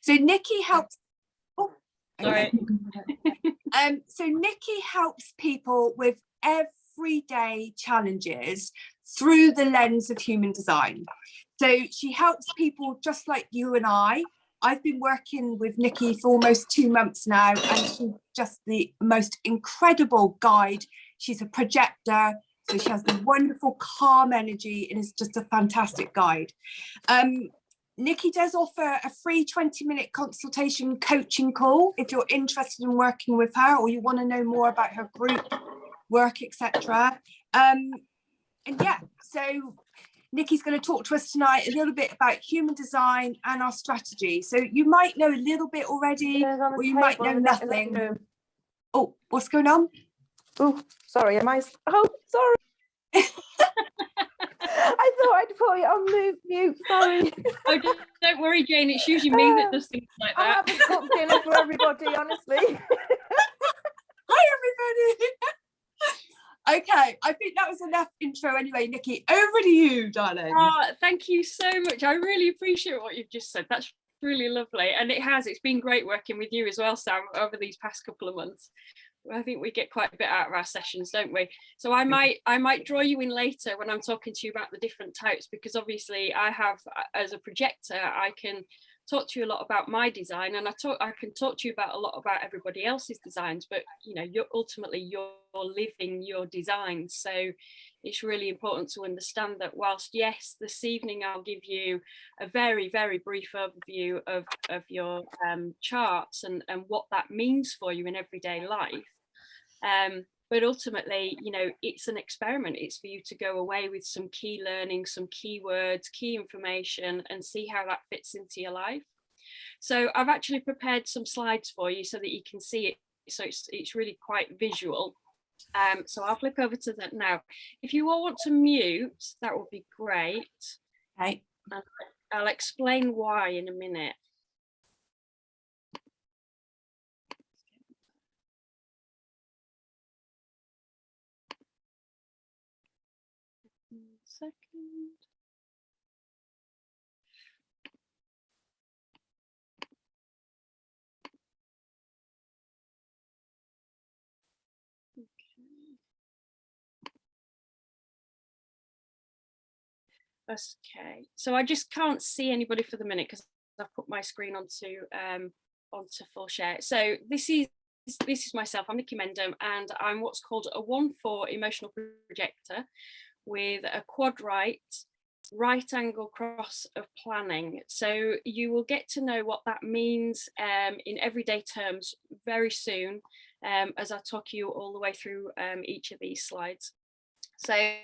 So Nikki helps. Oh, okay. So Nikki helps people with everyday challenges through the lens of human design. So she helps people just like you and I. I've been working with Nikki for almost 2 months now, and she's just the most incredible guide. She's a projector, so she has the wonderful calm energy and is just a fantastic guide. Nikki does offer a free 20-minute consultation coaching call if you're interested in working with her or you want to know more about her group work, etc. And yeah, so Nikki's going to talk to us tonight a little bit about human design and our strategy. So you might know a little bit already, or you might know nothing. Oh, what's going on? Oh, sorry, am I? Oh, sorry. I thought I'd put it on mute, sorry. Oh, don't worry, Jane, it's usually me that does things like that. I haven't cooked dinner for everybody, honestly. Hi, everybody. Okay, I think that was enough intro anyway, Nikki. Over to you, darling. Oh, thank you so much. I really appreciate what you've just said. That's really lovely. And it's been great working with you as well, Sam, over these past couple of months. I think we get quite a bit out of our sessions, don't we? So I might draw you in later when I'm talking to you about the different types, because obviously I have, as a projector, I can talk to you a lot about my design, and I can talk to you about a lot about everybody else's designs, but you know, you're living your design. So it's really important to understand that whilst, yes, this evening I'll give you a very, very brief overview of your charts and what that means for you in everyday life. But ultimately, you know, it's an experiment. It's for you to go away with some key learning, some keywords, key information, and see how that fits into your life. So I've actually prepared some slides for you so that you can see it. So it's really quite visual. So I'll flip over to that now. If you all want to mute, that would be great. Okay. And I'll explain why in a minute. Second. Okay, so I just can't see anybody for the minute because I've put my screen onto full share. So this is myself. I'm Nikki Mendham, and I'm what's called a 1/4 emotional projector with a quad right angle cross of planning. So you will get to know what that means in everyday terms very soon, as I talk you all the way through each of these slides. So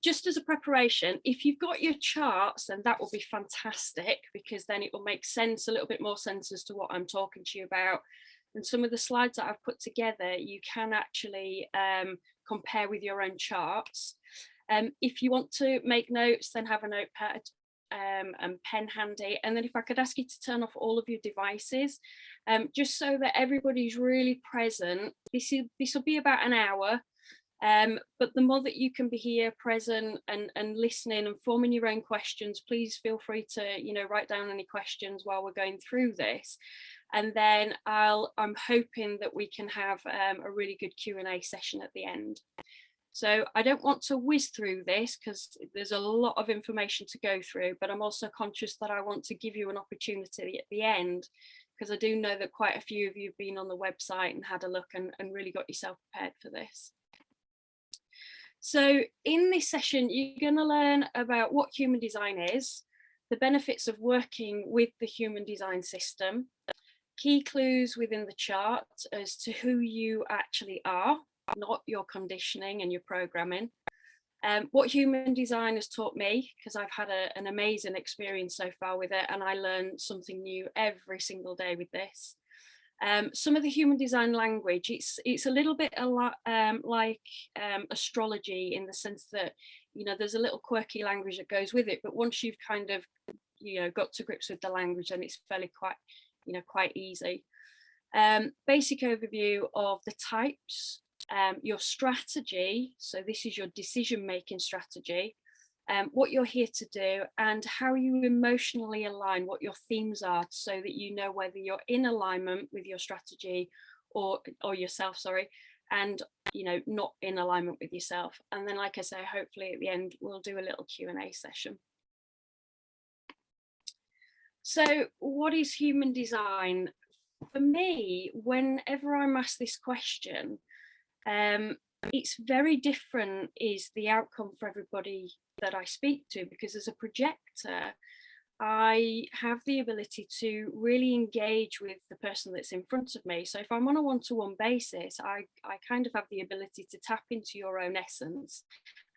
just as a preparation, if you've got your charts, then that will be fantastic, because then it will make sense, a little bit more sense as to what I'm talking to you about. And some of the slides that I've put together, you can actually compare with your own charts. If you want to make notes, then have a notepad and pen handy. And then if I could ask you to turn off all of your devices, just so that everybody's really present. This will be about an hour. But the more that you can be here present and listening and forming your own questions, please feel free to, you know, write down any questions while we're going through this. And then I'm hoping that we can have a really good Q&A session at the end. So I don't want to whiz through this because there's a lot of information to go through, but I'm also conscious that I want to give you an opportunity at the end, because I do know that quite a few of you have been on the website and had a look and really got yourself prepared for this. So in this session, you're going to learn about what human design is, the benefits of working with the human design system, key clues within the chart as to who you actually are, not your conditioning and your programming, what human design has taught me, because I've had an amazing experience so far with it, and I learn something new every single day with this. Some of the human design language, it's a little bit like astrology, in the sense that, you know, there's a little quirky language that goes with it, but once you've kind of, you know, got to grips with the language, then it's fairly quite easy. Basic overview of the types, your strategy, so this is your decision-making strategy, what you're here to do, and how you emotionally align, what your themes are, so that you know whether you're in alignment with your strategy or yourself, sorry, and not in alignment with yourself. And then, like I say, hopefully at the end we'll do a little Q&A session. So what is human design? For me, whenever I'm asked this question, it's very different is the outcome for everybody that I speak to, because as a projector, I have the ability to really engage with the person that's in front of me. So if I'm on a one-to-one basis, I kind of have the ability to tap into your own essence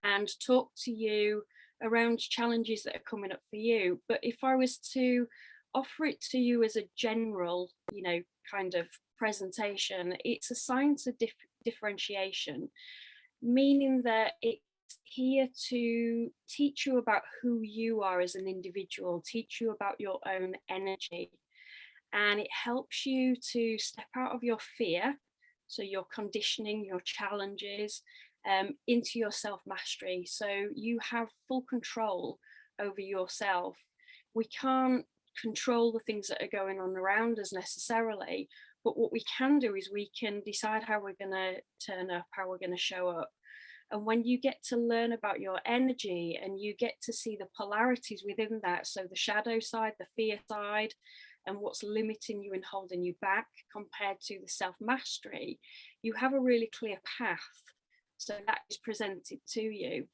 and talk to you around challenges that are coming up for you. But if I was to offer it to you as a general, kind of presentation, it's a science of differentiation, meaning that it's here to teach you about who you are as an individual, teach you about your own energy, and it helps you to step out of your fear, so your conditioning, your challenges, into your self-mastery, so you have full control over yourself. We can't control the things that are going on around us necessarily, but what we can do is we can decide how we're going to turn up, how we're going to show up. And when you get to learn about your energy and you get to see the polarities within that, so the shadow side, the fear side, and what's limiting you and holding you back compared to the self-mastery, you have a really clear path. So that is presented to you.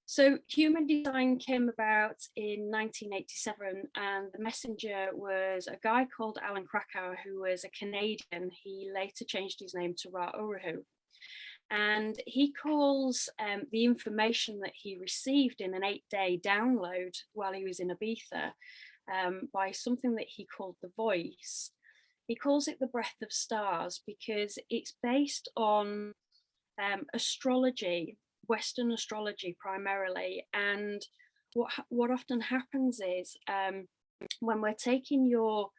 So human design came about in 1987, and the messenger was a guy called Alan Krakauer, who was a Canadian. He later changed his name to Ra Urahu. And he calls the information that he received in an 8-day download while he was in Ibiza by something that he called the voice. He calls it the breath of stars because it's based on astrology, Western astrology primarily. And what often happens is when we're taking your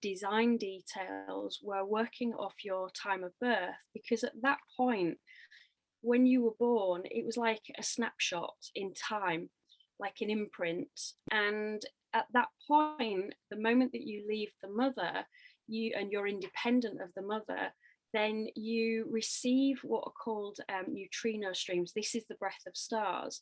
design details, we're working off your time of birth, because at that point when you were born, it was like a snapshot in time, like an imprint. And at that point, the moment that you leave the mother, you're independent of the mother, then you receive what are called neutrino streams. This is the breath of stars.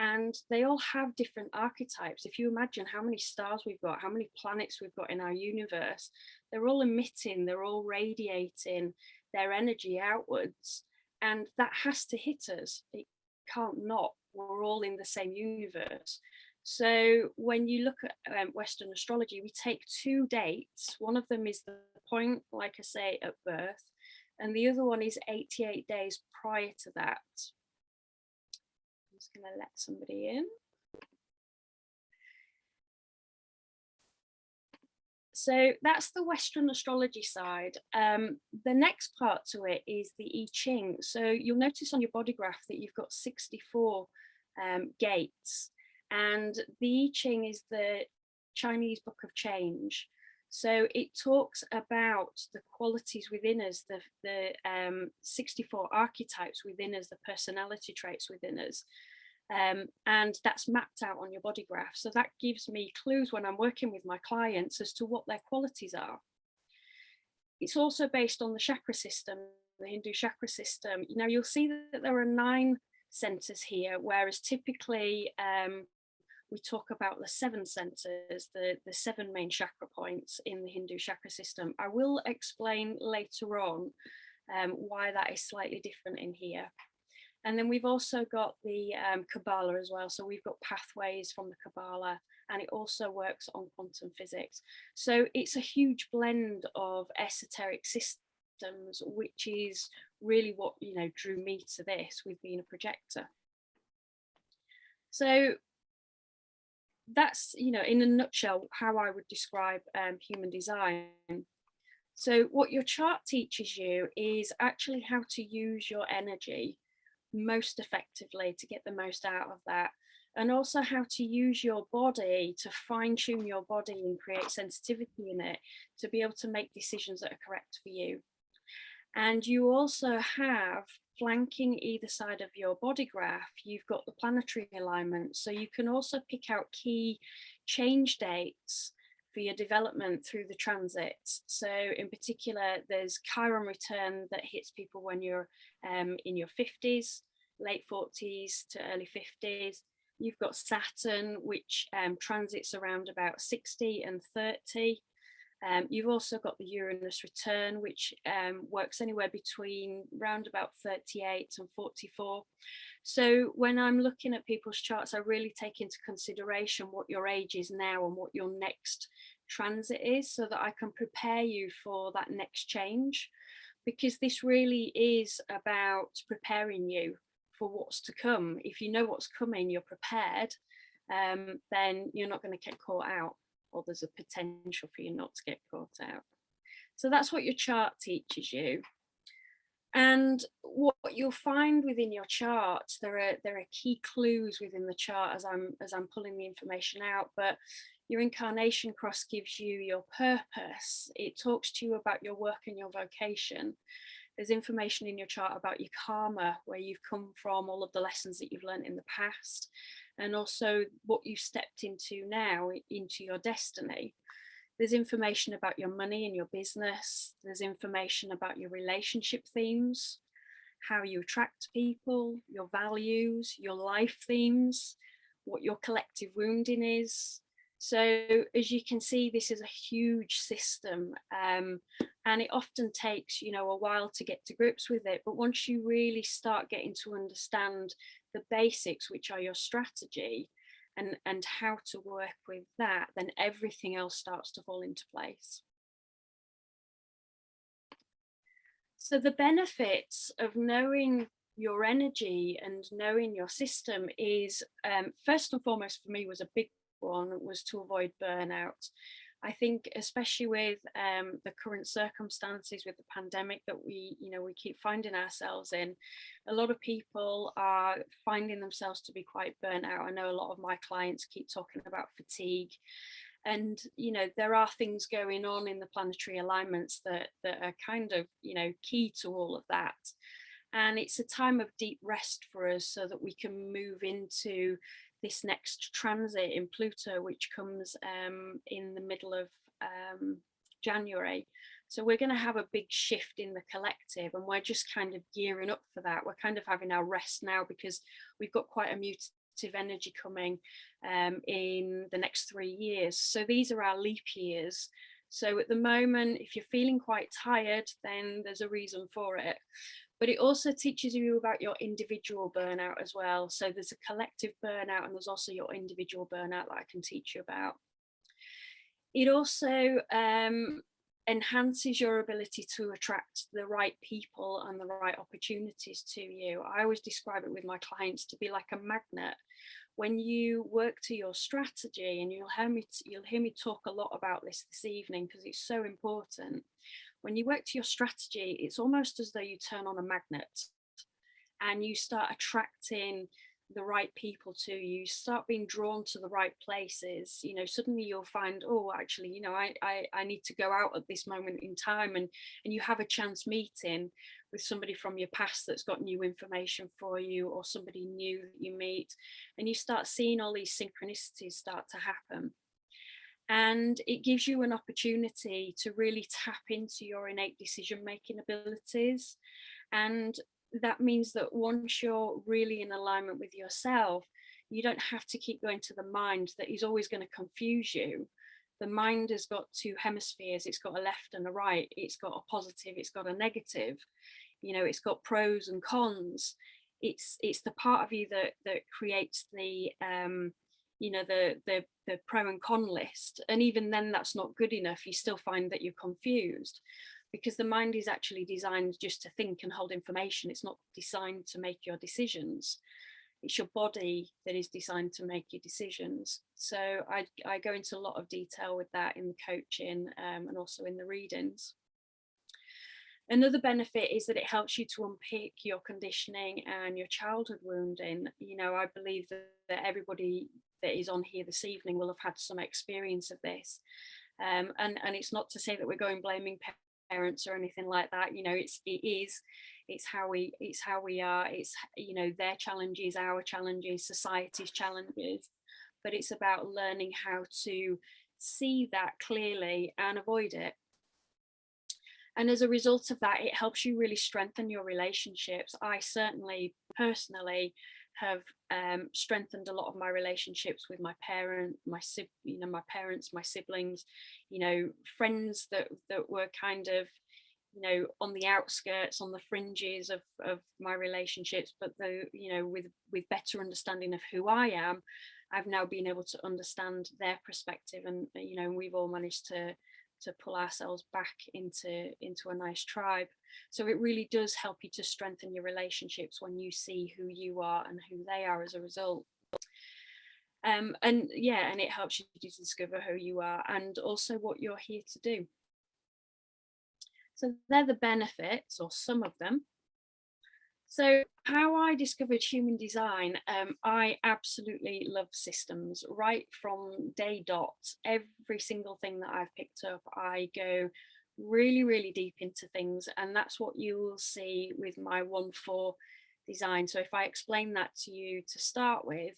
And they all have different archetypes. If you imagine how many stars we've got, how many planets we've got in our universe, they're all emitting, they're all radiating their energy outwards. And that has to hit us. It can't not. We're all in the same universe. So when you look at Western astrology, we take 2 dates. One of them is the point, like I say, at birth, and the other one is 88 days prior to that. I'm just going to let somebody in. So that's the Western astrology side. The next part to it is the I Ching. So you'll notice on your Bodygraph that you've got 64 gates, and the I Ching is the Chinese Book of Change. So it talks about the qualities within us, the 64 archetypes within us, the personality traits within us. And that's mapped out on your Bodygraph. So that gives me clues when I'm working with my clients as to what their qualities are. It's also based on the chakra system, the Hindu chakra system. You'll see that there are 9 centers here, whereas typically we talk about the 7 centers, the 7 main chakra points in the Hindu chakra system. I will explain later on why that is slightly different in here. And then we've also got the Kabbalah as well. So we've got pathways from the Kabbalah, and it also works on quantum physics. So it's a huge blend of esoteric systems, which is really what drew me to this with being a projector. So that's in a nutshell how I would describe human design. So what your chart teaches you is actually how to use your energy most effectively to get the most out of that, and also how to use your body to fine-tune your body and create sensitivity in it to be able to make decisions that are correct for you. And you also have, flanking either side of your body graph, you've got the planetary alignment. So you can also pick out key change dates for your development through the transits. So in particular, there's Chiron return that hits people when you're in your 50s, late 40s to early 50s. You've got Saturn, which transits around about 60 and 30. You've also got the Uranus return, which works anywhere between round about 38 and 44. So when I'm looking at people's charts, I really take into consideration what your age is now and what your next transit is, so that I can prepare you for that next change, because this really is about preparing you for what's to come. If you know what's coming, you're prepared, then you're not going to get caught out, or there's a potential for you not to get caught out. So that's what your chart teaches you. And what you'll find within your chart, there are key clues within the chart as I'm pulling the information out. But your incarnation cross gives you your purpose. It talks to you about your work and your vocation. There's information in your chart about your karma, where you've come from, all of the lessons that you've learned in the past, and also what you've stepped into now, into your destiny. There's information about your money and your business. There's information about your relationship themes, how you attract people, your values, your life themes, what your collective wounding is. So as you can see, this is a huge system, and it often takes, a while to get to grips with it. But once you really start getting to understand the basics, which are your strategy, and how to work with that, then everything else starts to fall into place. So the benefits of knowing your energy and knowing your system is, first and foremost for me, was a big one, was to avoid burnout. I think especially with the current circumstances with the pandemic that we keep finding ourselves in, a lot of people are finding themselves to be quite burnt out. I know a lot of my clients keep talking about fatigue, and there are things going on in the planetary alignments that are kind of key to all of that. And it's a time of deep rest for us, so that we can move into this next transit in Pluto, which comes in the middle of January. So we're going to have a big shift in the collective, and we're just kind of gearing up for that. We're kind of having our rest now, because we've got quite a mutative energy coming in the next 3 years. So these are our leap years. So at the moment, if you're feeling quite tired, then there's a reason for it. But it also teaches you about your individual burnout as well. So there's a collective burnout, and there's also your individual burnout that I can teach you about. It also enhances your ability to attract the right people and the right opportunities to you. I always describe it with my clients to be like a magnet. When you work to your strategy, and you'll hear me talk a lot about this evening, because it's so important. When you work to your strategy, it's almost as though you turn on a magnet, and you start attracting the right people to you, start being drawn to the right places. Suddenly you'll find, oh, actually, I need to go out at this moment in time, and you have a chance meeting with somebody from your past that's got new information for you, or somebody new that you meet, and you start seeing all these synchronicities start to happen. And it gives you an opportunity to really tap into your innate decision-making abilities. And that means that once you're really in alignment with yourself, you don't have to keep going to the mind that is always going to confuse you. The mind has got two hemispheres. It's got a left and a right. It's got a positive, it's got a negative. It's got pros and cons. It's the part of you that creates the the pro and con list. And even then, that's not good enough. You still find that you're confused, because the mind is actually designed just to think and hold information. It's not designed to make your decisions. It's your body that is designed to make your decisions. So I go into a lot of detail with that in the coaching, and also in the readings. Another benefit is that it helps you to unpick your conditioning and your childhood wounding. I believe that everybody that is on here this evening will have had some experience of this. And it's not to say that we're going blaming parents or anything like that. You know, it's how we are. It's, you know, their challenges, our challenges, society's challenges, but it's about learning how to see that clearly and avoid it. And as a result of that, it helps you really strengthen your relationships. I certainly personally have strengthened a lot of my relationships with my parents, my siblings, you know, friends that were kind of, you know, on the outskirts, on the fringes of my relationships, but you know, with better understanding of who I am, I've now been able to understand their perspective, and you know, we've all managed to pull ourselves back into a nice tribe. So it really does help you to strengthen your relationships when you see who you are and who they are as a result. And yeah, and it helps you to discover who you are and also what you're here to do. So they're the benefits, or some of them. So how I discovered human design, I absolutely love systems. Right from day dot, every single thing that I've picked up, I go really, really deep into things. And that's what you will see with my 1-4 design. So if I explain that to you to start with,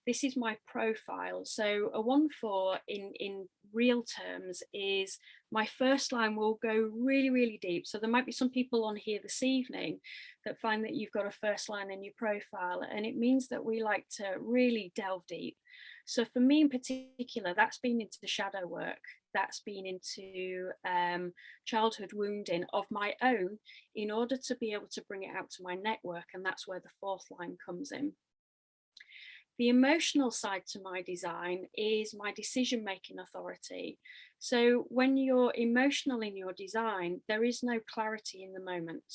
this is my profile. So a 1-4 in real terms is, my first line will go really, really deep. So there might be some people on here this evening that find that you've got a first line in your profile, and it means that we like to really delve deep. So for me in particular, that's been into the shadow work, that's been into childhood wounding of my own, in order to be able to bring it out to my network, and that's where the 4th line comes in. The emotional side to my design is my decision-making authority. So when you're emotional in your design, there is no clarity in the moment.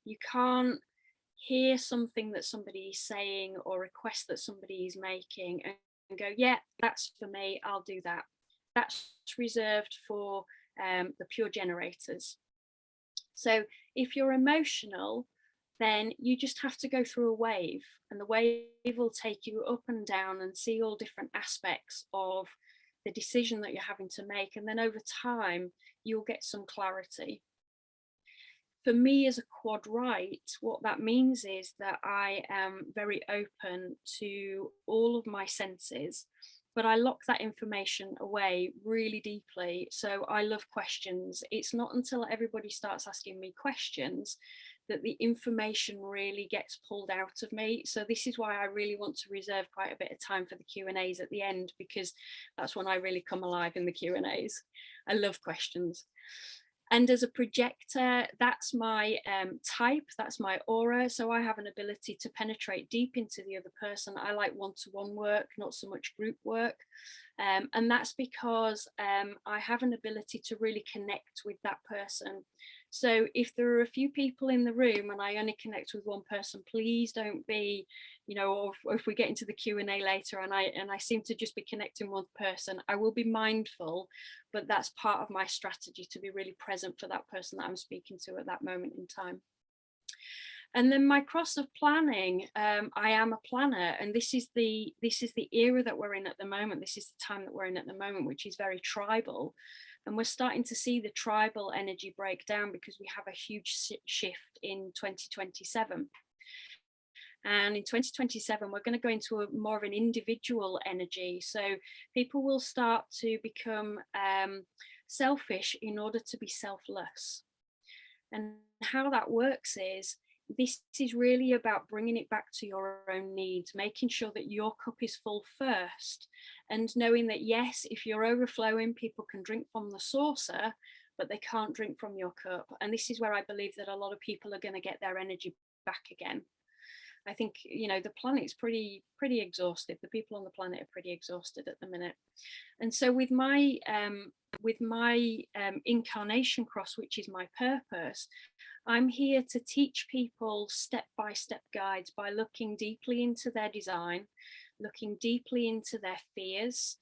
You can't hear something that somebody is saying or request that somebody is making and go, yeah, that's for me, I'll do that. That's reserved for the pure generators. So if you're emotional, then you just have to go through a wave, and the wave will take you up and down and see all different aspects of the decision that you're having to make. And then over time, you'll get some clarity. For me as a quad right, what that means is that I am very open to all of my senses, but I lock that information away really deeply. So I love questions. It's not until everybody starts asking me questions that the information really gets pulled out of me. So this is why I really want to reserve quite a bit of time for the Q&As at the end, because that's when I really come alive in the Q&As. I love questions. And as a projector, that's my type, that's my aura. So I have an ability to penetrate deep into the other person. I like one-to-one work, not so much group work. And that's because I have an ability to really connect with that person. So if there are a few people in the room and I only connect with one person, please don't be, you know, or if we get into the Q&A later and I seem to just be connecting with one person, I will be mindful, but that's part of my strategy, to be really present for that person that I'm speaking to at that moment in time. And then my cross of planning, I am a planner, and this is the era that we're in at the moment. This is the time that we're in at the moment, which is very tribal. And we're starting to see the tribal energy break down because we have a huge shift in 2027. And in 2027, we're going to go into more of an individual energy. So people will start to become selfish in order to be selfless. And how that works is, this is really about bringing it back to your own needs, making sure that your cup is full first, and knowing that, yes, if you're overflowing, people can drink from the saucer, but they can't drink from your cup. And this is where I believe that a lot of people are going to get their energy back again. I think, you know, the planet's pretty exhausted. The people on the planet are pretty exhausted at the minute. And so with my incarnation cross, which is my purpose, I'm here to teach people step-by-step guides by looking deeply into their design, looking deeply into their fears,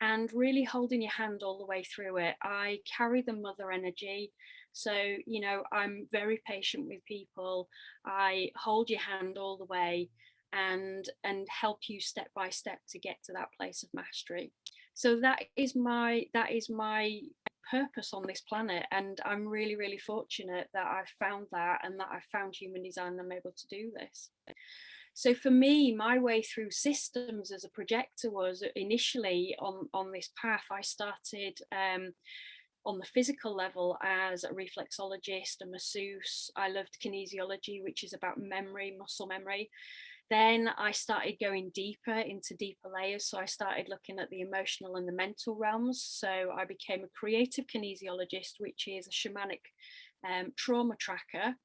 and really holding your hand all the way through it. I carry the mother energy. So, you know, I'm very patient with people. I hold your hand all the way and help you step by step to get to that place of mastery. So that is my purpose on this planet, and I'm really, really fortunate that I've found that, and that I've found human design and I'm able to do this. So for me, my way through systems as a projector was initially on this path. I started on the physical level as a reflexologist, a masseuse. I loved kinesiology, which is about memory, muscle memory. Then I started going deeper into deeper layers. So I started looking at the emotional and the mental realms. So I became a creative kinesiologist, which is a shamanic trauma tracker.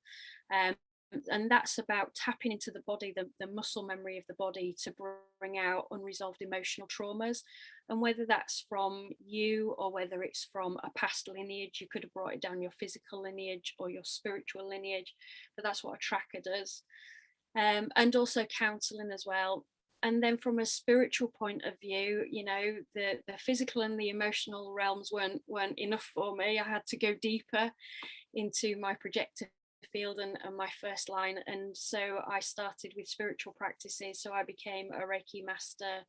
And that's about tapping into the body, the muscle memory of the body, to bring out unresolved emotional traumas. And whether that's from you or whether it's from a past lineage, you could have brought it down your physical lineage or your spiritual lineage, but that's what a tracker does. And also counseling as well. And then from a spiritual point of view, you know, the physical and the emotional realms weren't enough for me. I had to go deeper into my projector field and my first line. And so I started with spiritual practices. So I became a Reiki master,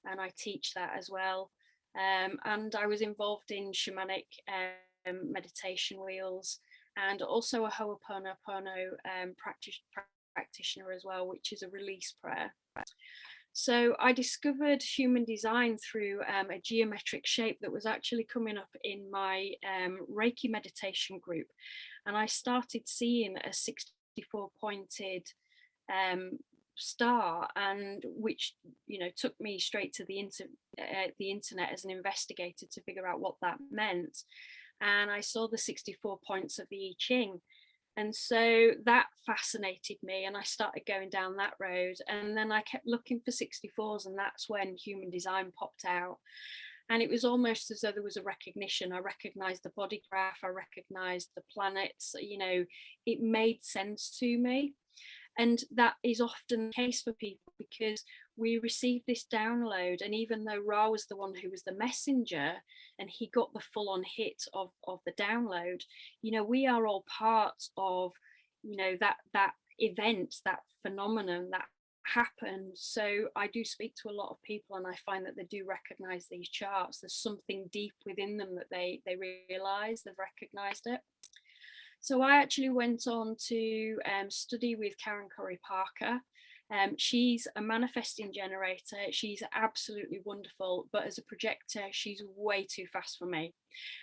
and I teach that as well. And I was involved in shamanic meditation wheels, and also a Ho'oponopono practitioner as well, which is a release prayer. So I discovered human design through a geometric shape that was actually coming up in my Reiki meditation group. And I started seeing a 64 pointed star, and which, you know, took me straight to the internet as an investigator to figure out what that meant. And I saw the 64 points of the I Ching. And so that fascinated me, and I started going down that road. And then I kept looking for 64s, and that's when human design popped out. And it was almost as though there was a recognition. I recognized the Bodygraph, I recognized the planets, you know, it made sense to me. And that is often the case for people, because we receive this download, and even though Ra was the one who was the messenger and he got the full-on hit of the download, you know, we are all part of, you know, that event, that phenomenon that happened. So I do speak to a lot of people, and I find that they do recognize these charts. There's something deep within them that they realize they've recognized it. So I actually went on to study with Karen Curry Parker. She's a manifesting generator. She's absolutely wonderful, but as a projector, she's way too fast for me.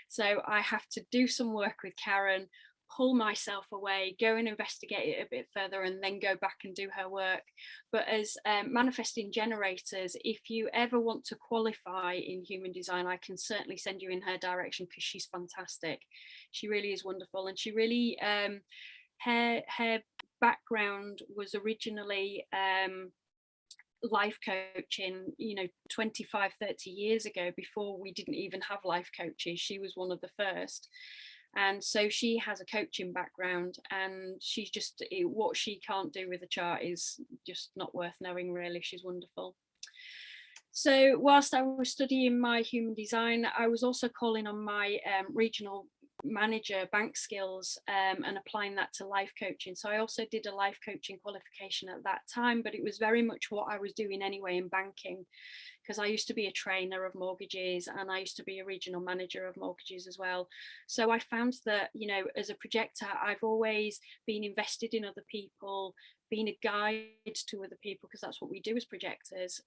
So I have to do some work with Karen, pull myself away, go and investigate it a bit further, and then go back and do her work. But as manifesting generators, if you ever want to qualify in human design, I can certainly send you in her direction, because she's fantastic. She really is wonderful. And she really, her background was originally life coaching, you know, 25, 30 years ago, before we didn't even have life coaches. She was one of the first. And so she has a coaching background, and she's just, what she can't do with a chart is just not worth knowing, really. She's wonderful. So whilst I was studying my human design, I was also calling on my regional manager bank skills and applying that to life coaching. So I also did a life coaching qualification at that time, but it was very much what I was doing anyway in banking, because I used to be a trainer of mortgages, and I used to be a regional manager of mortgages as well. So I found that, you know, as a projector, I've always been invested in other people, being a guide to other people, because that's what we do as projectors.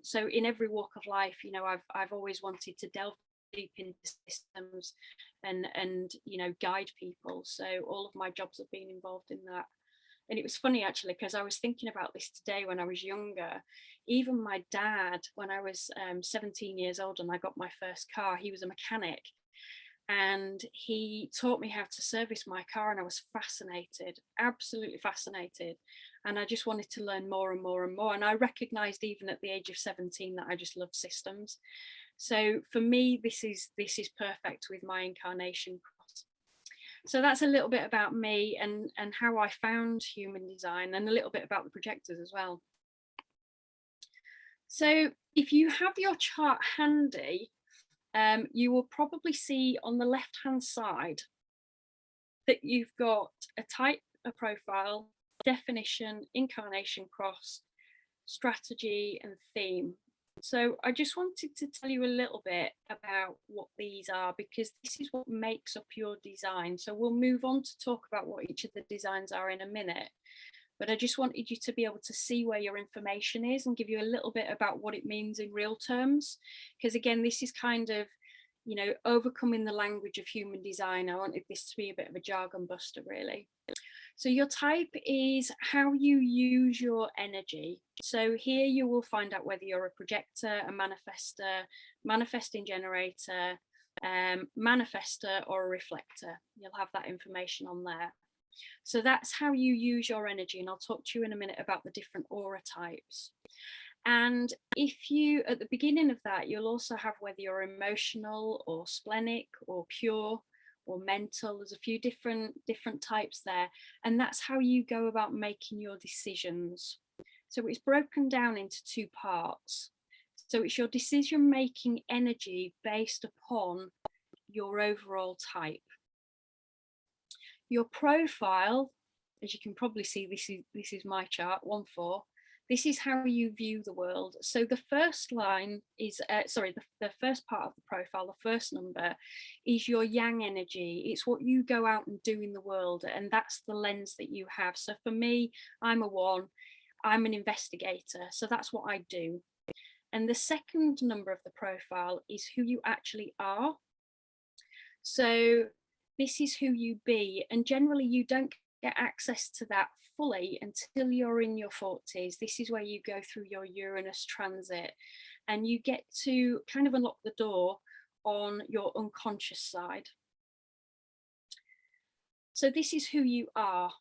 So in every walk of life, you know, I've always wanted to delve deep into systems and you know, guide people. So all of my jobs have been involved in that. And it was funny, actually, because I was thinking about this today. When I was younger, even my dad, when I was 17 years old and I got my first car, he was a mechanic, and he taught me how to service my car, and I was fascinated, absolutely fascinated. And I just wanted to learn more and more and more. And I recognized even at the age of 17 that I just love systems. So for me, this is perfect with my incarnation cross. So that's a little bit about me and how I found human design, and a little bit about the projectors as well. So if you have your chart handy, you will probably see on the left hand side that you've got a type, a profile, definition, incarnation cross, strategy and theme. So I just wanted to tell you a little bit about what these are, because this is what makes up your design. So we'll move on to talk about what each of the designs are in a minute. But I just wanted you to be able to see where your information is and give you a little bit about what it means in real terms. Because again, this is kind of, you know, overcoming the language of human design. I wanted this to be a bit of a jargon buster, really. So your type is how you use your energy. So here you will find out whether you're a projector, a manifestor, manifesting generator, manifestor, or a reflector. You'll have that information on there. So that's how you use your energy. And I'll talk to you in a minute about the different aura types. And if you, at the beginning of that, you'll also have whether you're emotional or splenic or pure or mental. There's a few different types there, and that's how you go about making your decisions. So it's broken down into two parts. So it's your decision making energy based upon your overall type. Your profile, as you can probably see, this is my chart 1-4. This is how you view the world. So the first line is, the first part of the profile, the first number, is your yang energy. It's what you go out and do in the world, and that's the lens that you have. So for me, I'm a 1, I'm an investigator, so that's what I do. And the second number of the profile is who you actually are. So this is who you be, and generally you don't get access to that fully until you're in your 40s. This is where you go through your Uranus transit and you get to kind of unlock the door on your unconscious side. So this is who you are.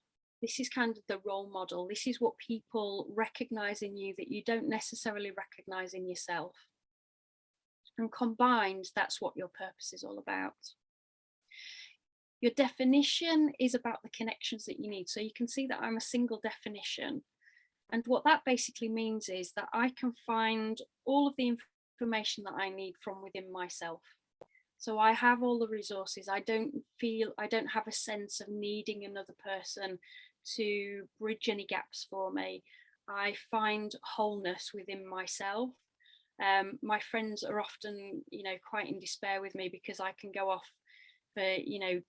This is kind of the role model. This is what people recognize in you that you don't necessarily recognize in yourself. And combined, that's what your purpose is all about. Your definition is about the connections that you need. So you can see that I'm a single definition. And what that basically means is that I can find all of the information that I need from within myself. So I have all the resources. I don't have a sense of needing another person to bridge any gaps for me. I find wholeness within myself. My friends are often, quite in despair with me because I can go off for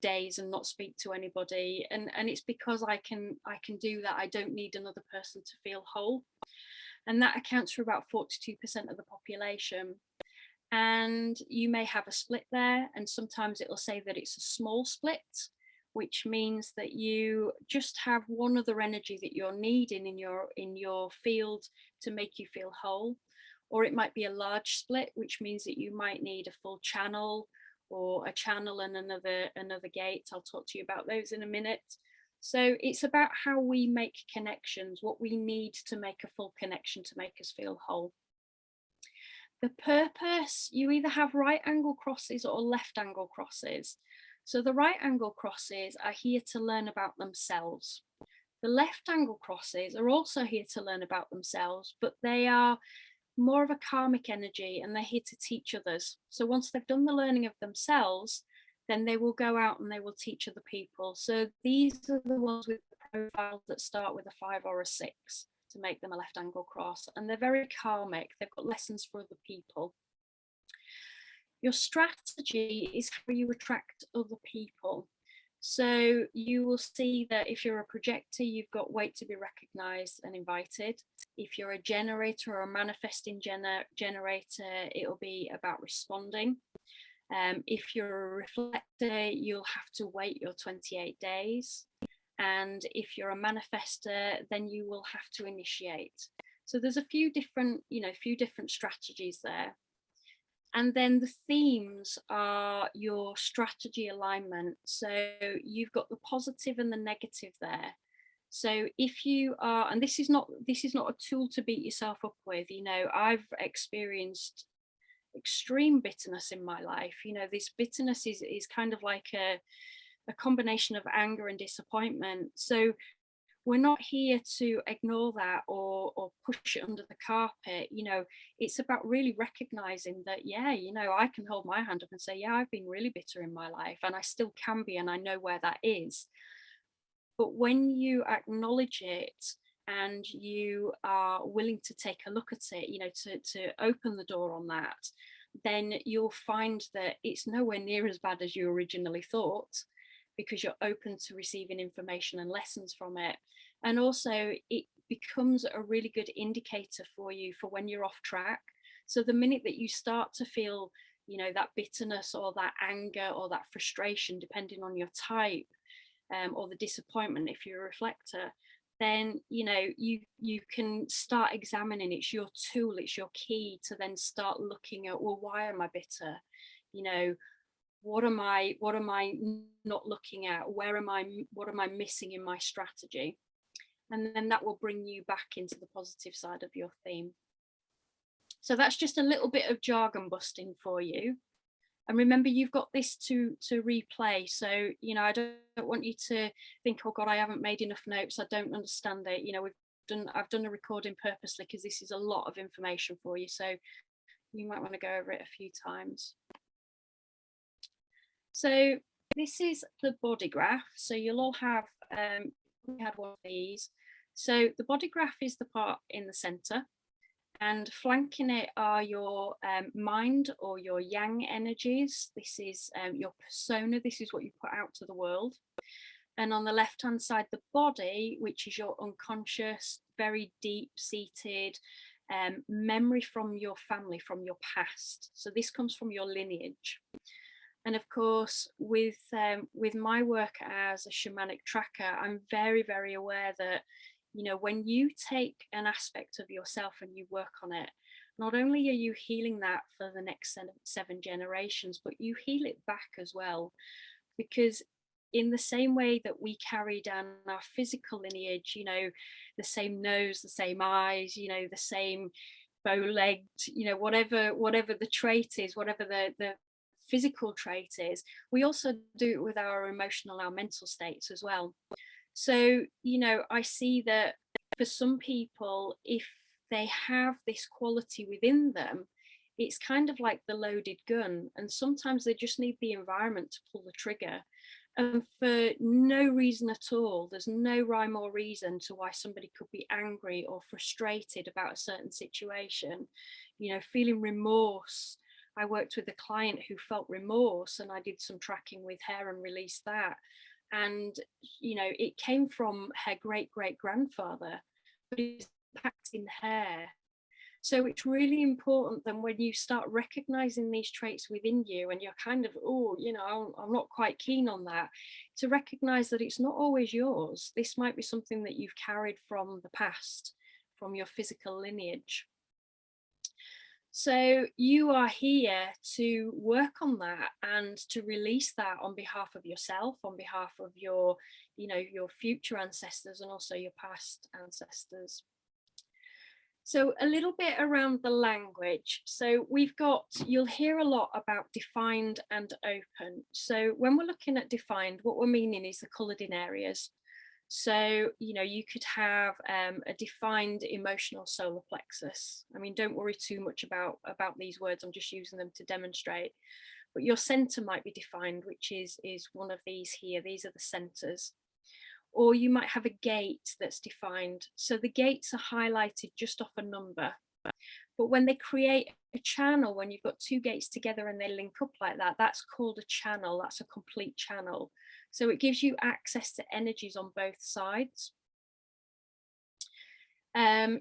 days and not speak to anybody, and it's because I can do that. I don't need another person to feel whole, and that accounts for about 42% of the population. And you may have a split there, and sometimes it'll say that it's a small split, which means that you just have one other energy that you're needing in your field to make you feel whole. Or it might be a large split, which means that you might need a full channel, or a channel and another gate. I'll talk to you about those in a minute. So it's about how we make connections, what we need to make a full connection to make us feel whole. The purpose, you either have right angle crosses or left angle crosses. So the right angle crosses are here to learn about themselves. The left angle crosses are also here to learn about themselves, but they are more of a karmic energy, and they're here to teach others. So once they've done the learning of themselves, then they will go out and they will teach other people. So these are the ones with the profiles that start with a 5 or a 6 to make them a left angle cross, and they're very karmic. They've got lessons for other people. Your strategy is how you attract other people. So you will see that if you're a projector, you've got wait to be recognized and invited. If you're a generator or a manifesting generator, it'll be about responding. If you're a reflector, you'll have to wait your 28 days. And if you're a manifestor, then you will have to initiate. So there's a few different strategies there. And then the themes are your strategy alignment. So you've got the positive and the negative there. So if you are, and this is not a tool to beat yourself up with, I've experienced extreme bitterness in my life. This bitterness is kind of like a combination of anger and disappointment. So we're not here to ignore that or push it under the carpet. It's about really recognizing that, I can hold my hand up and say, I've been really bitter in my life, and I still can be, and I know where that is. But when you acknowledge it and you are willing to take a look at it, you know, to open the door on that, then you'll find that it's nowhere near as bad as you originally thought, because you're open to receiving information and lessons from it. And also it becomes a really good indicator for you for when you're off track. So the minute that you start to feel, you know, that bitterness or that anger or that frustration, depending on your type, or the disappointment if you're a reflector, then, you know, you can start examining. It's your tool, it's your key to then start looking at, well, why am I bitter? You know, what am I not looking at? What am I missing in my strategy? And then that will bring you back into the positive side of your theme. So that's just a little bit of jargon busting for you. And remember, you've got this to replay. So, you know, I don't want you to think, oh God, I haven't made enough notes, I don't understand it. You know, I've done a recording purposely because this is a lot of information for you. So you might want to go over it a few times. So this is the Bodygraph. So you'll all have had one of these. So the Bodygraph is the part in the center, and flanking it are your mind or your yang energies. This is your persona. This is what you put out to the world. And on the left hand side, the body, which is your unconscious, very deep seated memory from your family, from your past. So this comes from your lineage. And of course, with my work as a shamanic tracker, I'm very, very aware that, you know, when you take an aspect of yourself and you work on it, not only are you healing that for the next 7 generations, but you heal it back as well. Because in the same way that we carry down our physical lineage, you know, the same nose, the same eyes, you know, the same bow-legged, you know, whatever the trait is, whatever the physical trait is, we also do it with our emotional, our mental states as well. So, you know, I see that for some people, if they have this quality within them, it's kind of like the loaded gun, and sometimes they just need the environment to pull the trigger. And for no reason at all, there's no rhyme or reason to why somebody could be angry or frustrated about a certain situation, you know, feeling remorse. I worked with a client who felt remorse, and I did some tracking with her and released that. And, you know, it came from her great-great-grandfather, but it's impacting her. So it's really important that when you start recognizing these traits within you and you're kind of, oh, you know, I'm not quite keen on that, to recognize that it's not always yours. This might be something that you've carried from the past, from your physical lineage. So you are here to work on that and to release that on behalf of yourself, on behalf of your, you know, your future ancestors and also your past ancestors. So a little bit around the language. So we've got, you'll hear a lot about defined and open. So when we're looking at defined, what we're meaning is the coloured in areas. So, you know, you could have a defined emotional solar plexus. I mean, don't worry too much about these words. I'm just using them to demonstrate. But your center might be defined, which is one of these here. These are the centers. Or you might have a gate that's defined. So the gates are highlighted just off a number. But when they create a channel, when you've got 2 gates together and they link up like that, that's called a channel. That's a complete channel. So it gives you access to energies on both sides.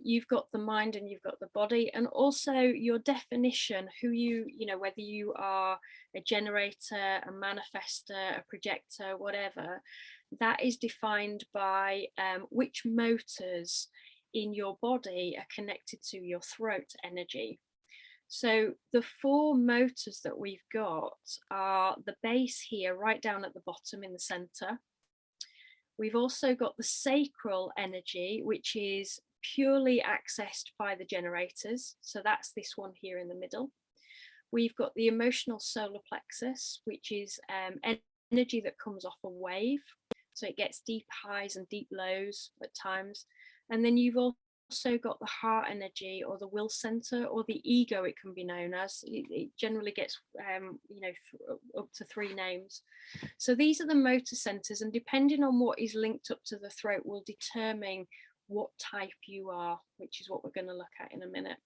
You've got the mind and you've got the body, and also your definition, who you know, whether you are a generator, a manifester, a projector, whatever, that is defined by which motors in your body are connected to your throat energy. So the 4 motors that we've got are the base here, right down at the bottom in the center. We've also got the sacral energy, which is purely accessed by the generators. So that's this one here in the middle. We've got the emotional solar plexus, which is energy that comes off a wave. So it gets deep highs and deep lows at times. And then you've also got the heart energy, or the will center, or the ego, it can be known as. It generally gets you know, up to 3 names. So these are the motor centers, and depending on what is linked up to the throat will determine what type you are, which is what we're going to look at in a minute.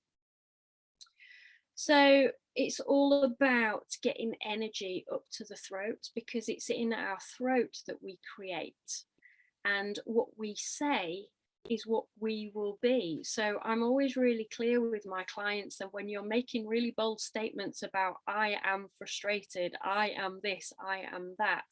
So it's all about getting energy up to the throat, because it's in our throat that we create, and what we say is what we will be. So I'm always really clear with my clients that when you're making really bold statements about I am frustrated, I am this, I am that,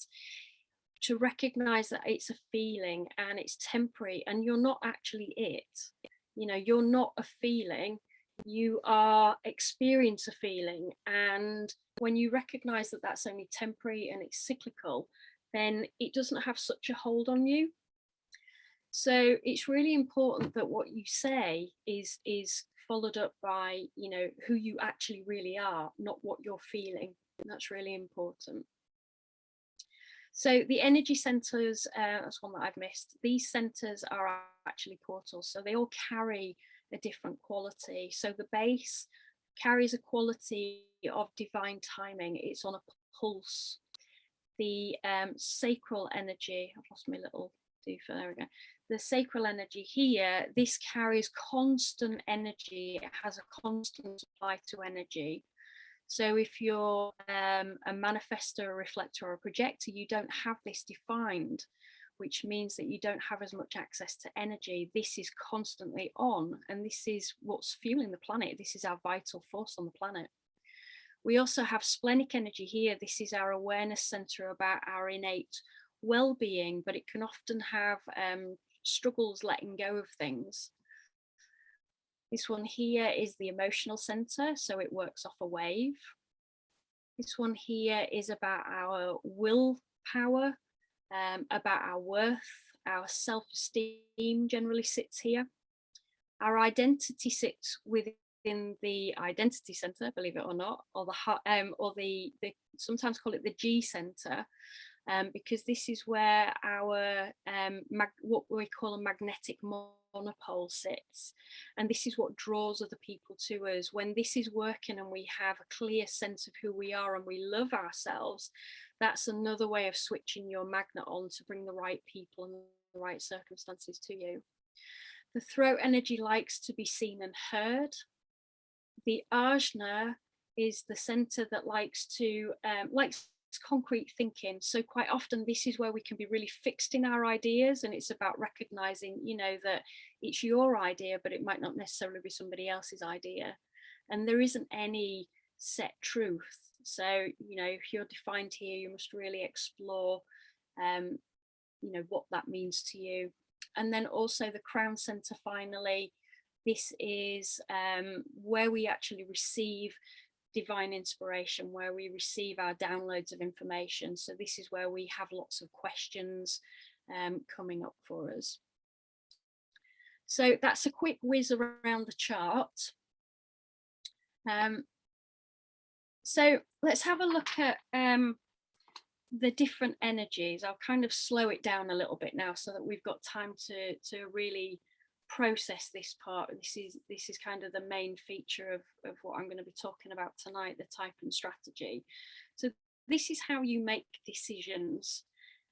to recognize that it's a feeling and it's temporary, and you're not actually it. You know, you're not a feeling, you are experience a feeling. And when you recognize that that's only temporary and it's cyclical, then it doesn't have such a hold on you. So it's really important that what you say is followed up by, you know, who you actually really are, not what you're feeling. And that's really important. So the energy centers, that's one that I've missed. These centers are actually portals, so they all carry a different quality. So the base carries a quality of divine timing. It's on a pulse. The sacral energy, I've lost my little doofer, there we go. The sacral energy here, this carries constant energy. It has a constant supply to energy. So if you're a manifestor, a reflector, or a projector, you don't have this defined, which means that you don't have as much access to energy. This is constantly on, and this is what's fueling the planet. This is our vital force on the planet. We also have splenic energy here. This is our awareness center about our innate well-being, but it can often have struggles letting go of things. This one here is the emotional center, so it works off a wave. This one here is about our willpower, about our worth, our self-esteem generally sits here. Our identity sits within the identity center, believe it or not, or the sometimes call it the G center, because this is where our what we call a magnetic monopole sits, and this is what draws other people to us. When this is working and we have a clear sense of who we are and we love ourselves, that's another way of switching your magnet on to bring the right people and the right circumstances to you. The throat energy likes to be seen and heard. The ajna is the center that likes concrete thinking. So quite often this is where we can be really fixed in our ideas, and it's about recognizing, you know, that it's your idea, but it might not necessarily be somebody else's idea, and there isn't any set truth. So, you know, if you're defined here, you must really explore you know, what that means to you. And then also the crown center, finally, this is where we actually receive divine inspiration, where we receive our downloads of information. So this is where we have lots of questions coming up for us. So that's a quick whiz around the chart. So let's have a look at the different energies. I'll kind of slow it down a little bit now so that we've got time to really process this part. This is kind of the main feature of what I'm going to be talking about tonight, the type and strategy. So this is how you make decisions.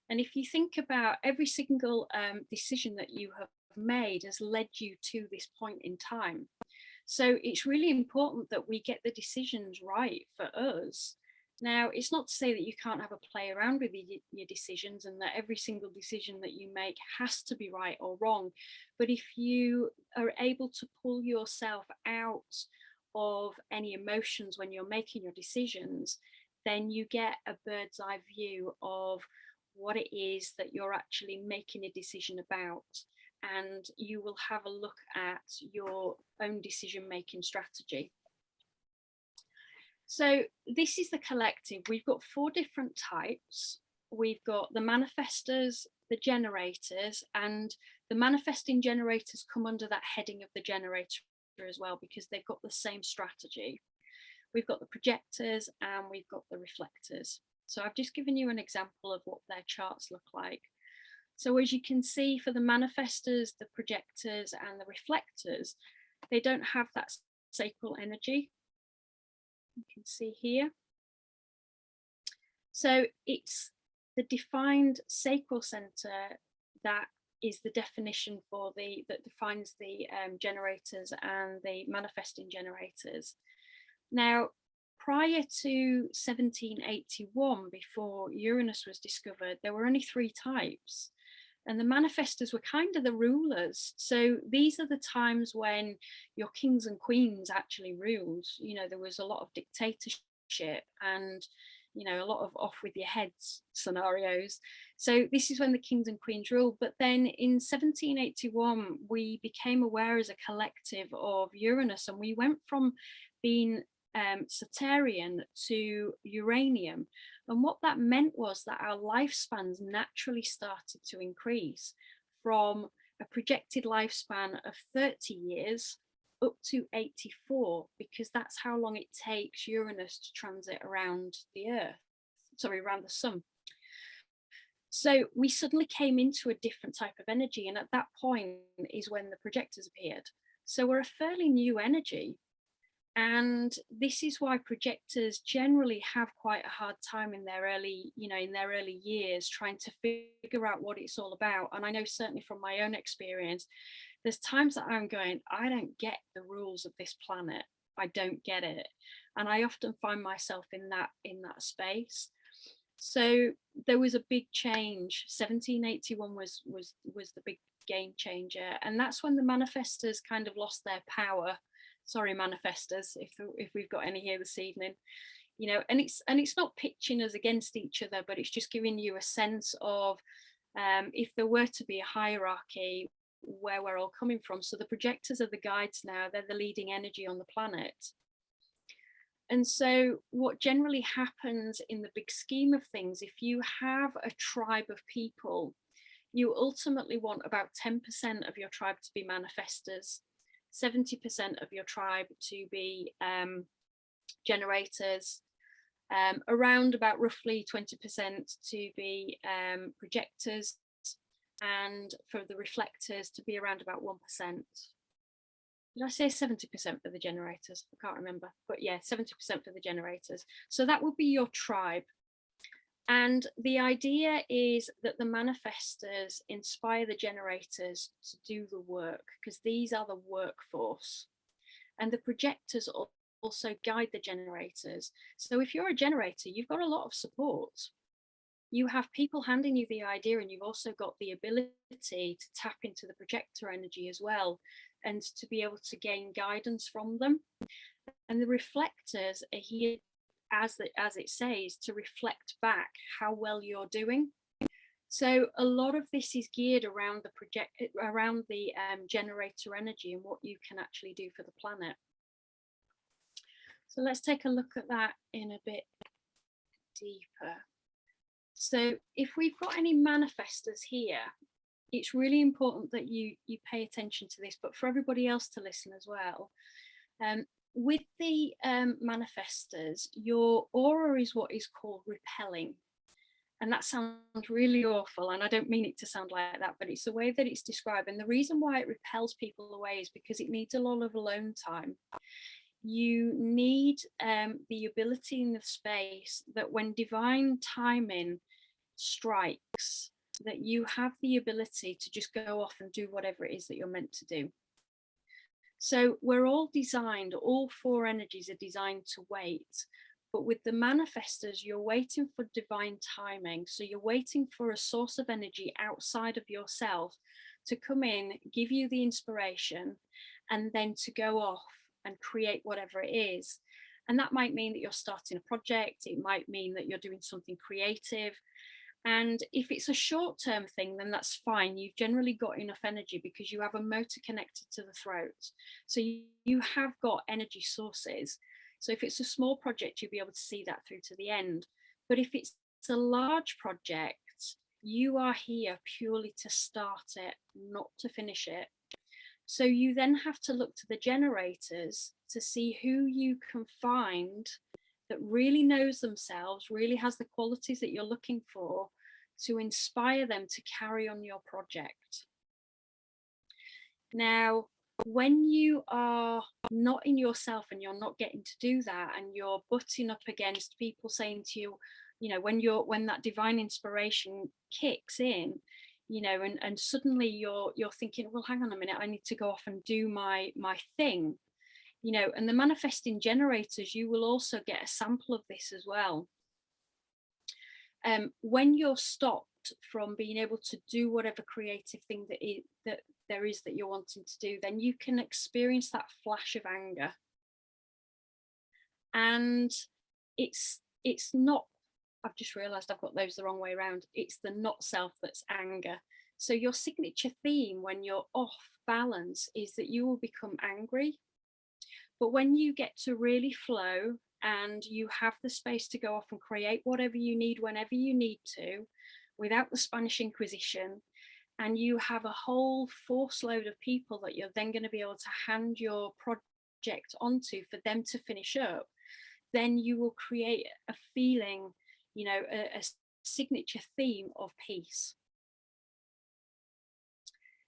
And if you think about every single decision that you have made has led you to this point in time. So it's really important that we get the decisions right for us. Now, it's not to say that you can't have a play around with your decisions and that every single decision that you make has to be right or wrong. But if you are able to pull yourself out of any emotions when you're making your decisions, then you get a bird's eye view of what it is that you're actually making a decision about. And you will have a look at your own decision-making strategy. So this is the collective. We've got 4 different types. We've got the manifestors, the generators, and the manifesting generators come under that heading of the generator as well, because they've got the same strategy. We've got the projectors and we've got the reflectors. So I've just given you an example of what their charts look like. So as you can see, for the manifestors, the projectors, and the reflectors, they don't have that sacral energy. You can see here. So it's the defined sacral center that is the definition for that defines the generators and the manifesting generators. Now, prior to 1781, before Uranus was discovered, there were only 3 types. And the manifestors were kind of the rulers. So these are the times when your kings and queens actually ruled. You know, there was a lot of dictatorship and, you know, a lot of off with your heads scenarios. So this is when the kings and queens ruled. But then in 1781, we became aware as a collective of Uranus, and we went from being Saturnian to Uranian. And what that meant was that our lifespans naturally started to increase from a projected lifespan of 30 years up to 84, because that's how long it takes Uranus to transit around the around the sun. So we suddenly came into a different type of energy, and at that point is when the projectors appeared. So we're a fairly new energy. And this is why projectors generally have quite a hard time in their early years trying to figure out what it's all about. And I know certainly from my own experience, there's times that I'm going, I don't get the rules of this planet. I don't get it. And I often find myself in that space. So there was a big change. 1781 was the big game changer. And that's when the manifestors kind of lost their power. Sorry, manifestors, if we've got any here this evening, you know, and it's not pitching us against each other, but it's just giving you a sense of if there were to be a hierarchy, where we're all coming from. So the projectors are the guides now, they're the leading energy on the planet. And so what generally happens in the big scheme of things, if you have a tribe of people, you ultimately want about 10% of your tribe to be manifestors, 70% of your tribe to be generators, around about roughly 20% to be projectors, and for the reflectors to be around about 1%. Did I say 70% for the generators? I can't remember, but yeah, 70% for the generators. So that would be your tribe. And the idea is that the manifestors inspire the generators to do the work, because these are the workforce. And the projectors also guide the generators. So if you're a generator, you've got a lot of support. You have people handing you the idea, and you've also got the ability to tap into the projector energy as well, and to be able to gain guidance from them. And the reflectors are here, as it says, to reflect back how well you're doing. So a lot of this is geared around the generator energy and what you can actually do for the planet. So let's take a look at that in a bit deeper. So if we've got any manifestors here, it's really important that you pay attention to this, but for everybody else to listen as well. With the manifestors, your aura is what is called repelling. And that sounds really awful, and I don't mean it to sound like that, but it's the way that it's described. And the reason why it repels people away is because it needs a lot of alone time. You need the ability in the space that when divine timing strikes, that you have the ability to just go off and do whatever it is that you're meant to do. So we're all designed, all 4 energies are designed to wait. But with the manifestors, you're waiting for divine timing. So you're waiting for a source of energy outside of yourself to come in, give you the inspiration, and then to go off and create whatever it is. And that might mean that you're starting a project. It might mean that you're doing something creative. And if it's a short-term thing, then that's fine. You've generally got enough energy because you have a motor connected to the throat. So you have got energy sources. So if it's a small project, you'll be able to see that through to the end. But if it's a large project, you are here purely to start it, not to finish it. So you then have to look to the generators to see who you can find that really knows themselves, really has the qualities that you're looking for, to inspire them to carry on your project. Now, when you are not in yourself and you're not getting to do that, and you're butting up against people saying to you, you know, when that divine inspiration kicks in, you know, and suddenly you're thinking, well, hang on a minute, I need to go off and do my thing, you know. And the manifesting generators, you will also get a sample of this as well. When you're stopped from being able to do whatever creative thing that there is that you're wanting to do, then you can experience that flash of anger. And it's not, I've just realized I've got those the wrong way around. It's the not self that's anger. So your signature theme when you're off balance is that you will become angry. But when you get to really flow and you have the space to go off and create whatever you need whenever you need to, without the Spanish Inquisition, and you have a whole force load of people that you're then going to be able to hand your project onto for them to finish up, then you will create a feeling, you know, a signature theme of peace.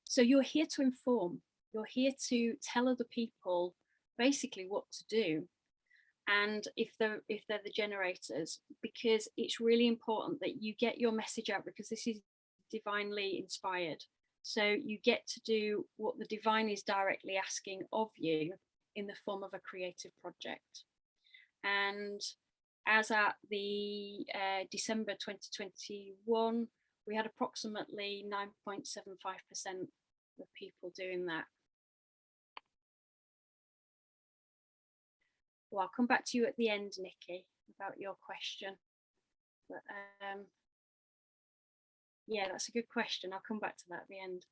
So you're here to inform, you're here to tell other people basically what to do. And if they're the generators, because it's really important that you get your message out, because this is divinely inspired. So you get to do what the divine is directly asking of you in the form of a creative project. And as at the December 2021, we had approximately 9.75% of people doing that. Well, I'll come back to you at the end, Nikki, about your question. But yeah, that's a good question. I'll come back to that at the end.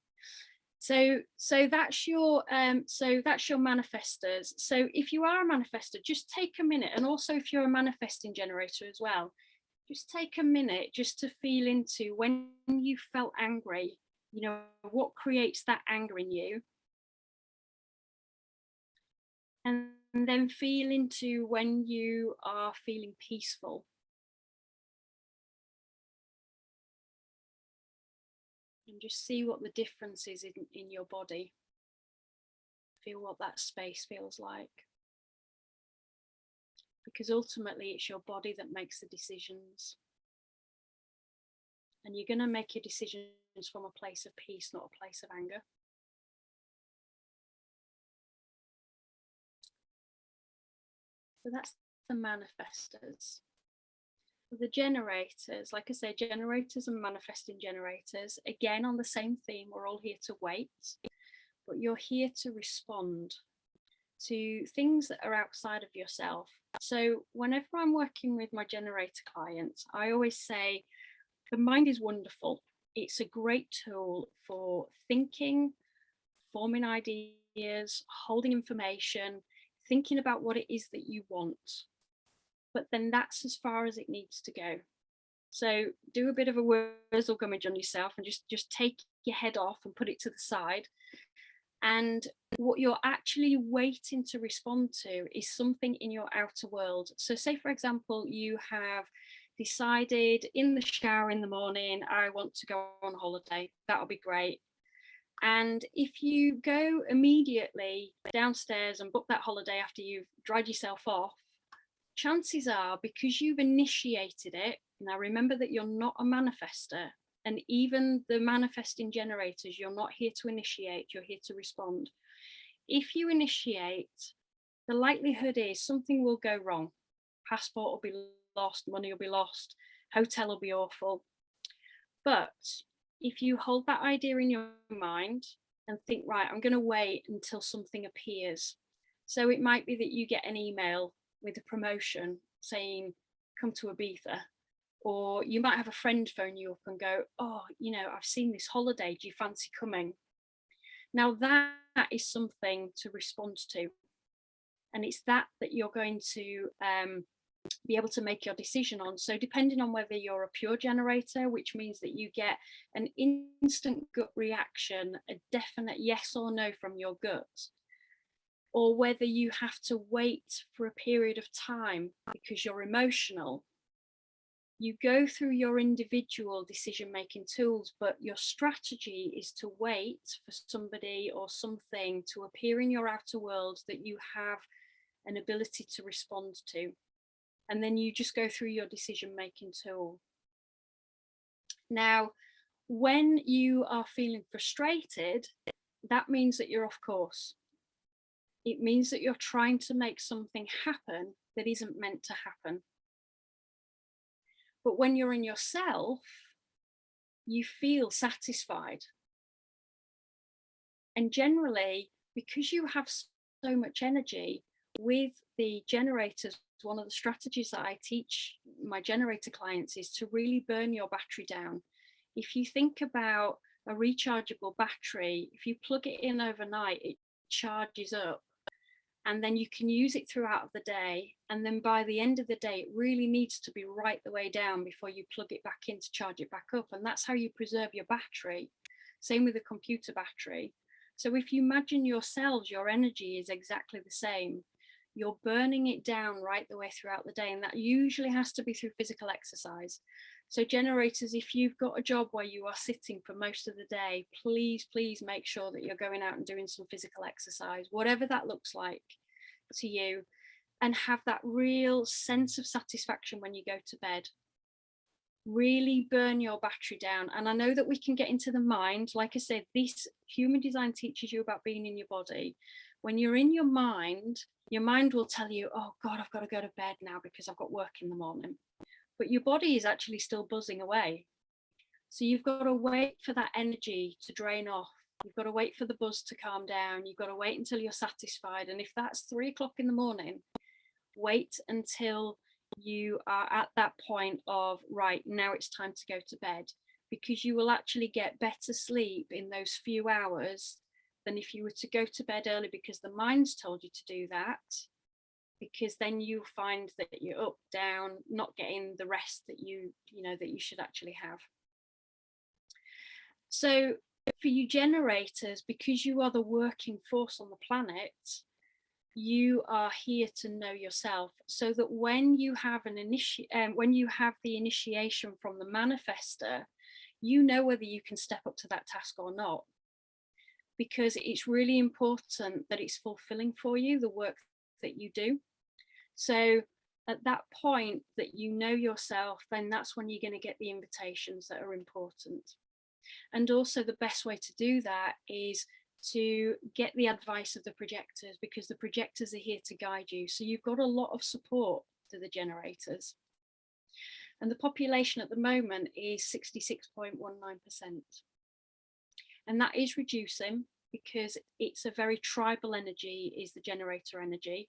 So that's your manifestors. So if you are a manifestor, just take a minute, and also if you're a manifesting generator as well, just take a minute just to feel into when you felt angry, you know, what creates that anger in you. And then feel into when you are feeling peaceful. And just see what the difference is in your body. Feel what that space feels like. Because ultimately it's your body that makes the decisions. And you're going to make your decisions from a place of peace, not a place of anger. So that's the manifestors. The generators, like I say, generators and manifesting generators, again on the same theme, we're all here to wait, but you're here to respond to things that are outside of yourself. So whenever I'm working with my generator clients, I always say the mind is wonderful. It's a great tool for thinking, forming ideas, holding information, thinking about what it is that you want. But then that's as far as it needs to go. So do a bit of a wurzel gummidge on yourself and just take your head off and put it to the side. And what you're actually waiting to respond to is something in your outer world. So say, for example, you have decided in the shower in the morning, I want to go on holiday. That'll be great. And if you go immediately downstairs and book that holiday after you've dried yourself off, chances are, because you've initiated it, now remember that you're not a manifester, and even the manifesting generators, you're not here to initiate, you're here to respond. If you initiate, the likelihood is something will go wrong. Passport will be lost, money will be lost, hotel will be awful. But if you hold that idea in your mind and think, right, I'm going to wait until something appears. So it might be that you get an email with a promotion saying, come to Ibiza. Or you might have a friend phone you up and go, oh, you know, I've seen this holiday, do you fancy coming? Now that is something to respond to. And it's that you're going to be able to make your decision on. So depending on whether you're a pure generator, which means that you get an instant gut reaction, a definite yes or no from your gut, or whether you have to wait for a period of time because you're emotional, you go through your individual decision-making tools, but your strategy is to wait for somebody or something to appear in your outer world that you have an ability to respond to. And then you just go through your decision-making tool. Now, when you are feeling frustrated, that means that you're off course. It means that you're trying to make something happen that isn't meant to happen. But when you're in yourself, you feel satisfied. And generally, because you have so much energy, with the generators, one of the strategies that I teach my generator clients is to really burn your battery down. If you think about a rechargeable battery, if you plug it in overnight, it charges up, and then you can use it throughout the day. And then by the end of the day, it really needs to be right the way down before you plug it back in to charge it back up. And that's how you preserve your battery. Same with a computer battery. So if you imagine yourselves, your energy is exactly the same. You're burning it down right the way throughout the day. And that usually has to be through physical exercise. So generators, if you've got a job where you are sitting for most of the day, please, please make sure that you're going out and doing some physical exercise, whatever that looks like to you, and have that real sense of satisfaction when you go to bed. Really burn your battery down. And I know that we can get into the mind. Like I said, this human design teaches you about being in your body. When you're in your mind will tell you, oh God, I've got to go to bed now because I've got work in the morning. But your body is actually still buzzing away. So you've got to wait for that energy to drain off. You've got to wait for the buzz to calm down. You've got to wait until you're satisfied. And if that's 3 o'clock in the morning, wait until you are at that point of, right, now it's time to go to bed, because you will actually get better sleep in those few hours than if you were to go to bed early because the mind's told you to do that. Because then you find that you're up, down, not getting the rest that you should actually have. So for you generators, because you are the working force on the planet, you are here to know yourself, so that when you have the initiation from the manifester, you know whether you can step up to that task or not. Because it's really important that it's fulfilling for you, the work that you do. So at that point that you know yourself, then that's when you're going to get the invitations that are important. And also the best way to do that is to get the advice of the projectors, because the projectors are here to guide you. So you've got a lot of support to the generators. And the population at the moment is 66.19%. And that is reducing because it's a very tribal energy, is the generator energy.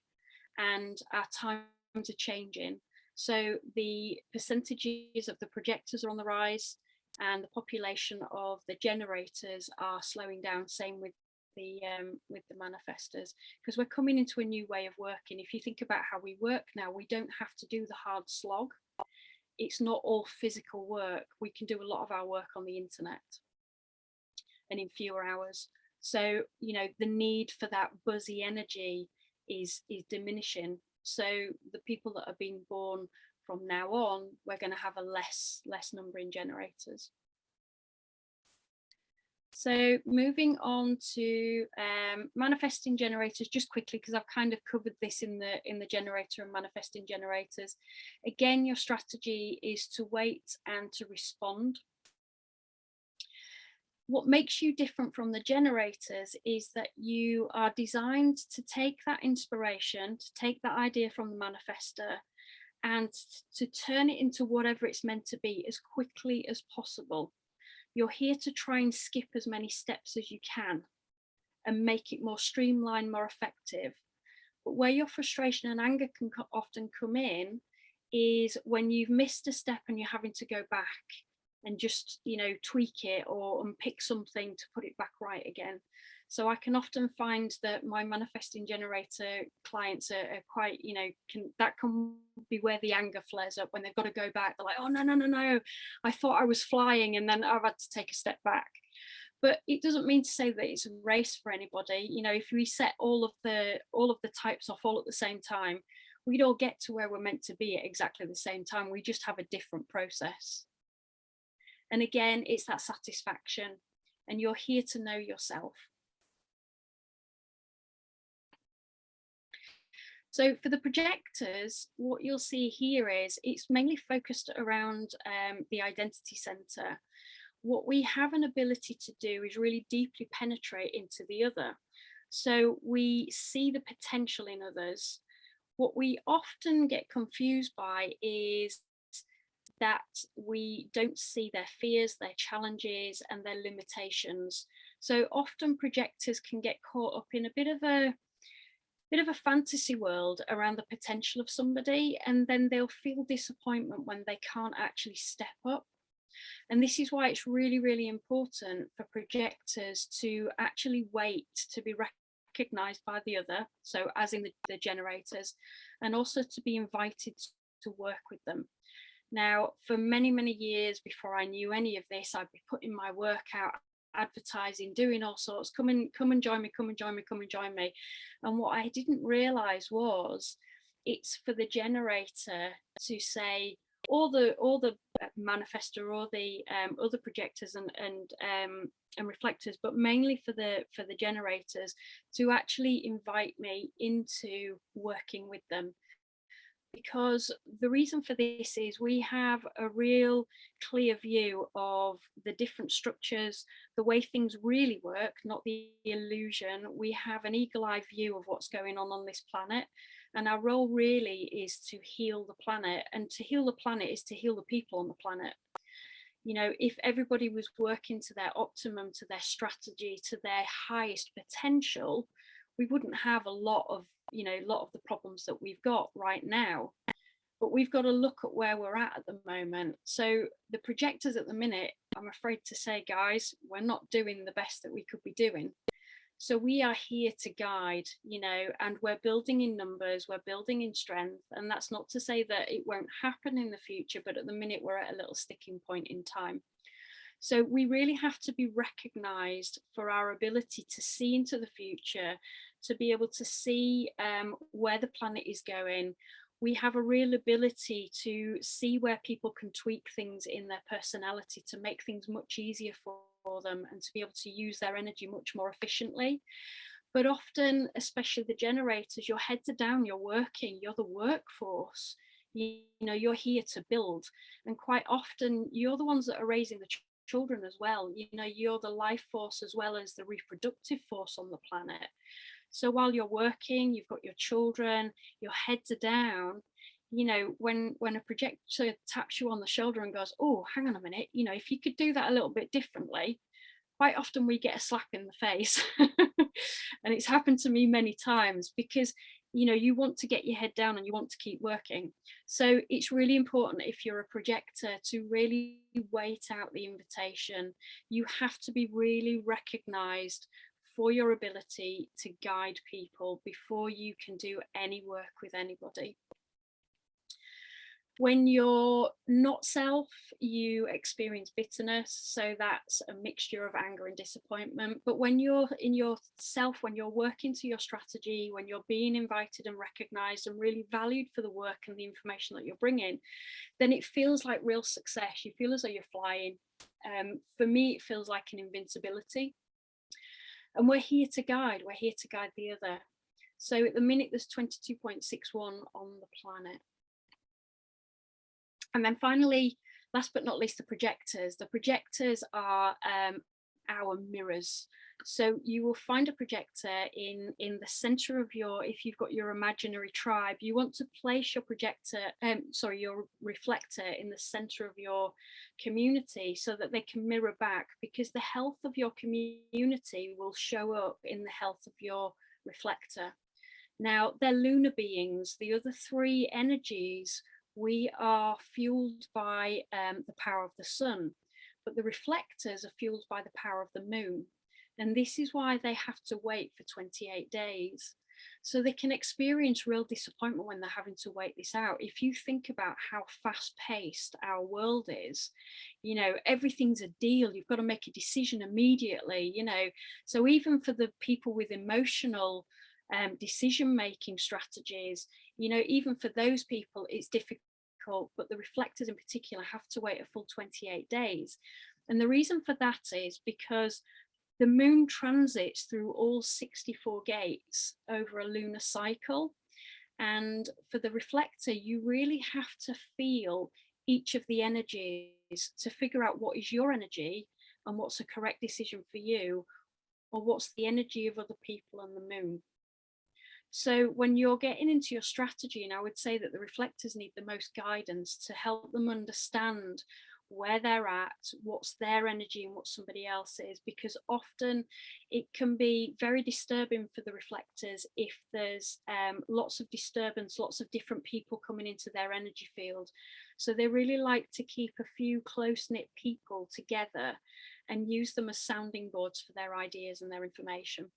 And our times are changing. So the percentages of the projectors are on the rise, and the population of the generators are slowing down. Same with the manifestors, because we're coming into a new way of working. If you think about how we work now, we don't have to do the hard slog. It's not all physical work. We can do a lot of our work on the internet and in fewer hours. So, the need for that buzzy energy is diminishing. So the people that are being born from now on, we're going to have a less number in generators. So moving on to manifesting generators, just quickly, because I've kind of covered this in the generator and manifesting generators. Again, your strategy is to wait and to respond. What makes you different from the generators is that you are designed to take that inspiration, to take that idea from the manifester, and to turn it into whatever it's meant to be as quickly as possible. You're here to try and skip as many steps as you can and make it more streamlined, more effective. But where your frustration and anger can often come in is when you've missed a step and you're having to go back and just, tweak it or unpick something to put it back right again. So I can often find that my manifesting generator clients are quite, that can be where the anger flares up when they've got to go back. They're like, oh, no, I thought I was flying, and then I've had to take a step back. But it doesn't mean to say that it's a race for anybody. If we set all of the types off all at the same time, we'd all get to where we're meant to be at exactly the same time. We just have a different process. And again, it's that satisfaction, and you're here to know yourself. So for the projectors, what you'll see here is it's mainly focused around the identity center. what we have an ability to do is really deeply penetrate into the other. So we see the potential in others. What we often get confused by is that we don't see their fears, their challenges, and their limitations. So often projectors can get caught up in a bit of a fantasy world around the potential of somebody, and then they'll feel disappointment when they can't actually step up. And this is why it's really, really important for projectors to actually wait to be recognized by the other, so as in the generators, and also to be invited to work with them. Now, for many, many years before I knew any of this, I'd be putting my work out, advertising, doing all sorts, come and join me, come and join me, come and join me. And what I didn't realize was it's for the generator to say, or the manifestor, or the other projectors and reflectors, but mainly for the generators to actually invite me into working with them. Because the reason for this is we have a real clear view of the different structures, the way things really work, not the illusion. We have an eagle-eye view of what's going on this planet. And our role really is to heal the planet. And to heal the planet is to heal the people on the planet. You know, if everybody was working to their optimum, to their strategy, to their highest potential, we wouldn't have a lot of the problems that we've got right now. But we've got to look at where we're at the moment. So the projectors at the minute, I'm afraid to say, guys, we're not doing the best that we could be doing. So we are here to guide, and we're building in numbers, we're building in strength. And that's not to say that it won't happen in the future, but at the minute we're at a little sticking point in time. So we really have to be recognized for our ability to see into the future, to be able to see where the planet is going. We have a real ability to see where people can tweak things in their personality to make things much easier for them, and to be able to use their energy much more efficiently. But often, especially the generators, your heads are down, you're working, you're the workforce, you're here to build. And quite often you're the ones that are raising the children as well. You're the life force as well as the reproductive force on the planet. So while you're working, you've got your children, your heads are down. When a projector taps you on the shoulder and goes, oh, hang on a minute, if you could do that a little bit differently, quite often we get a slap in the face. And it's happened to me many times, because you want to get your head down and you want to keep working. So it's really important, if you're a projector, to really wait out the invitation. You have to be really recognized for your ability to guide people before you can do any work with anybody. When you're not self, you experience bitterness. So that's a mixture of anger and disappointment. But when you're in yourself, when you're working to your strategy, when you're being invited and recognized and really valued for the work and the information that you're bringing, then it feels like real success. You feel as though you're flying. For me, it feels like an invincibility. And we're here to guide. We're here to guide the other. So at the minute, there's 22.61 on the planet. And then finally, last but not least, the projectors. The projectors are our mirrors. So you will find a projector in the center of if you've got your imaginary tribe, you want to place your your reflector in the center of your community so that they can mirror back, because the health of your community will show up in the health of your reflector. Now, they're lunar beings. The other three energies, we are fueled by the power of the sun, but the reflectors are fueled by the power of the moon. And this is why they have to wait for 28 days. So they can experience real disappointment when they're having to wait this out. If you think about how fast paced our world is, everything's a deal. You've got to make a decision immediately, So even for the people with emotional decision-making strategies, even for those people, it's difficult, but the reflectors in particular have to wait a full 28 days. And the reason for that is because the moon transits through all 64 gates over a lunar cycle. And for the reflector, you really have to feel each of the energies to figure out what is your energy and what's a correct decision for you, or what's the energy of other people on the moon. So when you're getting into your strategy, and I would say that the reflectors need the most guidance to help them understand where they're at, what's their energy and what somebody else's, because often it can be very disturbing for the reflectors if there's lots of disturbance, lots of different people coming into their energy field. So they really like to keep a few close-knit people together and use them as sounding boards for their ideas and their information.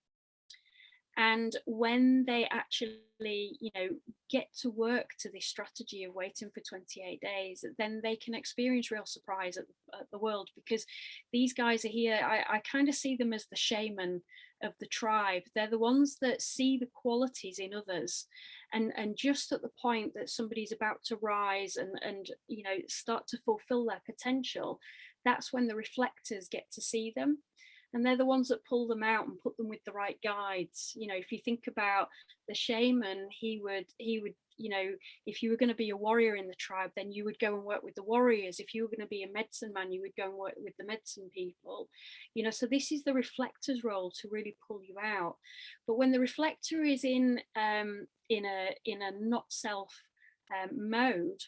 And when they actually, you know, get to work to this strategy of waiting for 28 days, then they can experience real surprise at the world, because these guys are here. I kind of see them as the shaman of the tribe. They're the ones that see the qualities in others, and just at the point that somebody's about to rise and you know, start to fulfill their potential, that's when the reflectors get to see them. And they're the ones that pull them out and put them with the right guides. You know, if you think about the shaman, he would, you know, if you were going to be a warrior in the tribe, then you would go and work with the warriors. If you were going to be a medicine man, you would go and work with the medicine people. You know, so this is the reflector's role, to really pull you out. But when the reflector is in a not self mode,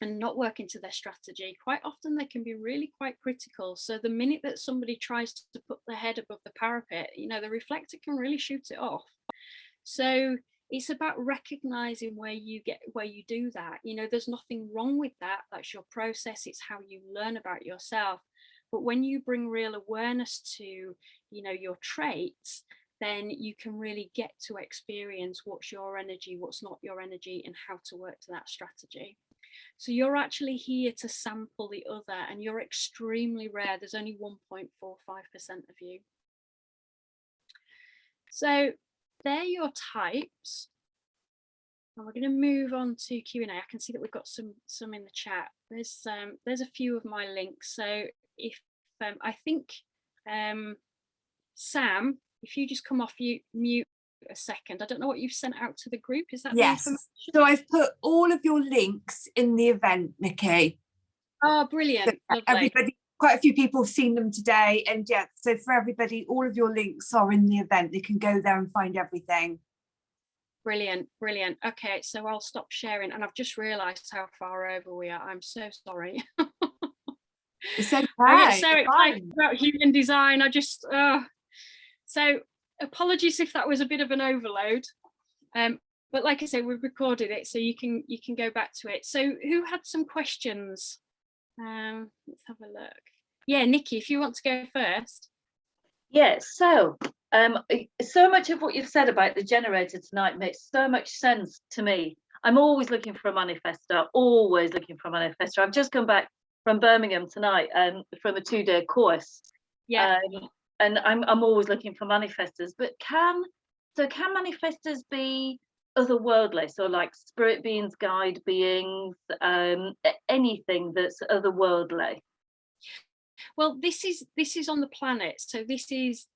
and not working to their strategy, quite often they can be really quite critical. So the minute that somebody tries to put their head above the parapet, you know, the reflector can really shoot it off. So it's about recognizing where you do that. You know, there's nothing wrong with that. That's your process. It's how you learn about yourself. But when you bring real awareness to, you know, your traits, then you can really get to experience what's your energy, what's not your energy, and how to work to that strategy. So you're actually here to sample the other, and you're extremely rare. There's only 1.45% of you. So they're your types. And we're going to move on to Q&A. I can see that we've got some in the chat. There's a few of my links. So if I think Sam, if you just come off mute a second. I don't know what you've sent out to the group. Is that yes? So I've put all of your links in the event, Nikki. Oh, brilliant! So everybody, quite a few people have seen them today, and yeah, so for everybody, all of your links are in the event. They can go there and find everything. Brilliant, brilliant. Okay, so I'll stop sharing, and I've just realised how far over we are. I'm so sorry. It's okay. I get so excited about human design. I just so. Apologies if that was a bit of an overload, but like I say, we've recorded it, so you can go back to it. So who had some questions? Let's have a look. Yeah, Nikki, if you want to go first. Yeah, so so much of what you've said about the generator tonight makes so much sense to me. I'm always looking for a manifestor, always looking for a manifestor. I've just come back from Birmingham tonight from a 2-day course. Yeah. And I'm always looking for manifestors, but can manifestors be otherworldly? So like spirit beings, guide beings, anything that's otherworldly? Well, this is on the planet, so this is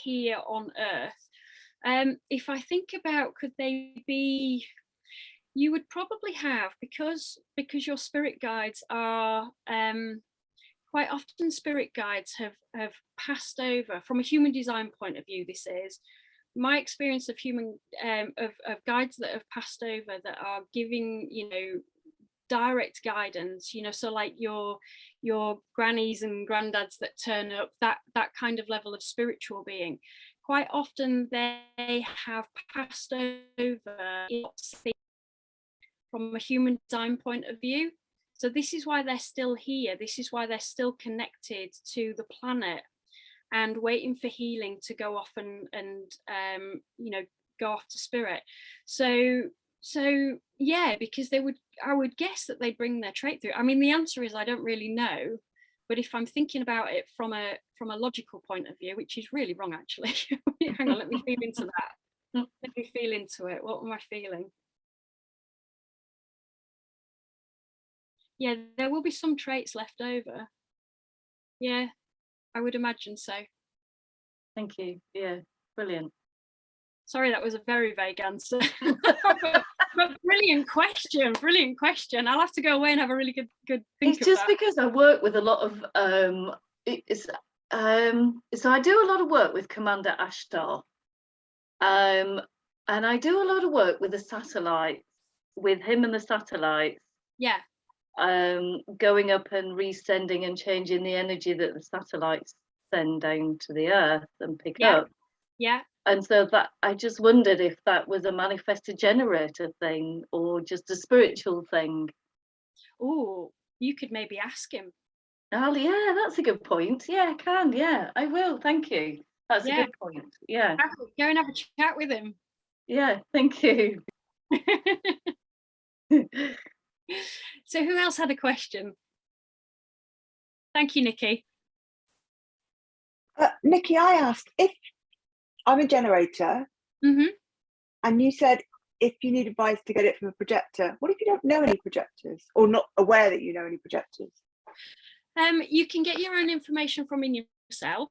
here on Earth. If I think about, could they be? You would probably have, because your spirit guides are. Quite often spirit guides have passed over from a human design point of view. This is my experience of human of guides that have passed over that are giving, you know, direct guidance, you know, so like your grannies and granddads that turn up, that kind of level of spiritual being. Quite often they have passed over from a human design point of view. So this is why they're still here. This is why they're still connected to the planet and waiting for healing to go off and you know, go off to spirit. So yeah, because I would guess that they bring their trait through. I mean, the answer is I don't really know, but if I'm thinking about it from a logical point of view, which is really wrong actually. Hang on, let me feel into that. Let me feel into it. What am I feeling? Yeah, there will be some traits left over. Yeah, I would imagine so. Thank you. Yeah, brilliant. Sorry, that was a very vague answer. But brilliant question. I'll have to go away and have a really good think It's of just that. because I work with a lot of so I do a lot of work with Commander Ashtar, and I do a lot of work with the satellites, with him and the satellites, Yeah. going up and resending and changing the energy that the satellites send down to the Earth and pick up. Yeah. And so that I just wondered if that was a manifestor generator thing or just a spiritual thing. Oh, you could maybe ask him. Oh, yeah, that's a good point. Yeah, I can. Yeah, I will. Thank you. That's a good point. Yeah. Go and have a chat with him. Yeah, thank you. So who else had a question? Thank you, Nikki. Nikki, I asked if I'm a generator, and you said if you need advice to get it from a projector. What if you don't know any projectors or not aware that you know any projectors? You can get your own information from in yourself.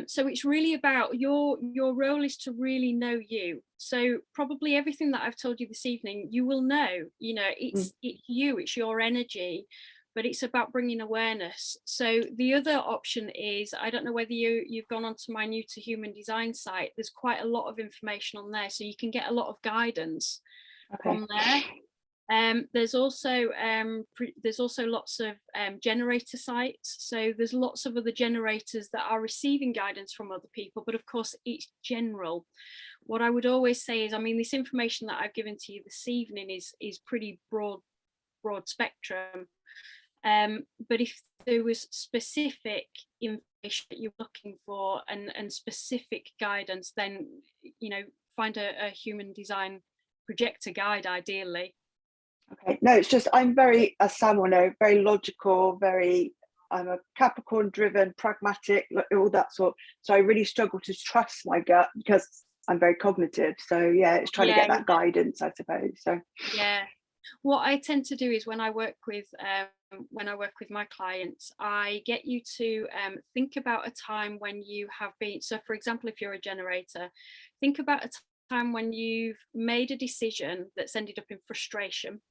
So it's really about your role is to really know you. So probably everything that I've told you this evening, you will know, it's you, it's your energy, but it's about bringing awareness. So the other option is, I don't know whether you've gone onto my New to Human Design site. There's quite a lot of information on there, so you can get a lot of guidance from there. There's also lots of generator sites, so there's lots of other generators that are receiving guidance from other people, but of course it's general. What I would always say is, I mean, this information that I've given to you this evening is pretty broad spectrum, but if there was specific information that you're looking for and specific guidance, then find a human design projector guide ideally. Okay, no, it's just I'm very, as Sam will know, very logical, I'm a Capricorn driven, pragmatic, all that sort. So I really struggle to trust my gut because I'm very cognitive. So yeah, it's trying to get that guidance, I suppose. So yeah, what I tend to do is when I work with my clients, I get you to think about a time when you have been. So for example, if you're a generator, think about a time when you've made a decision that's ended up in frustration,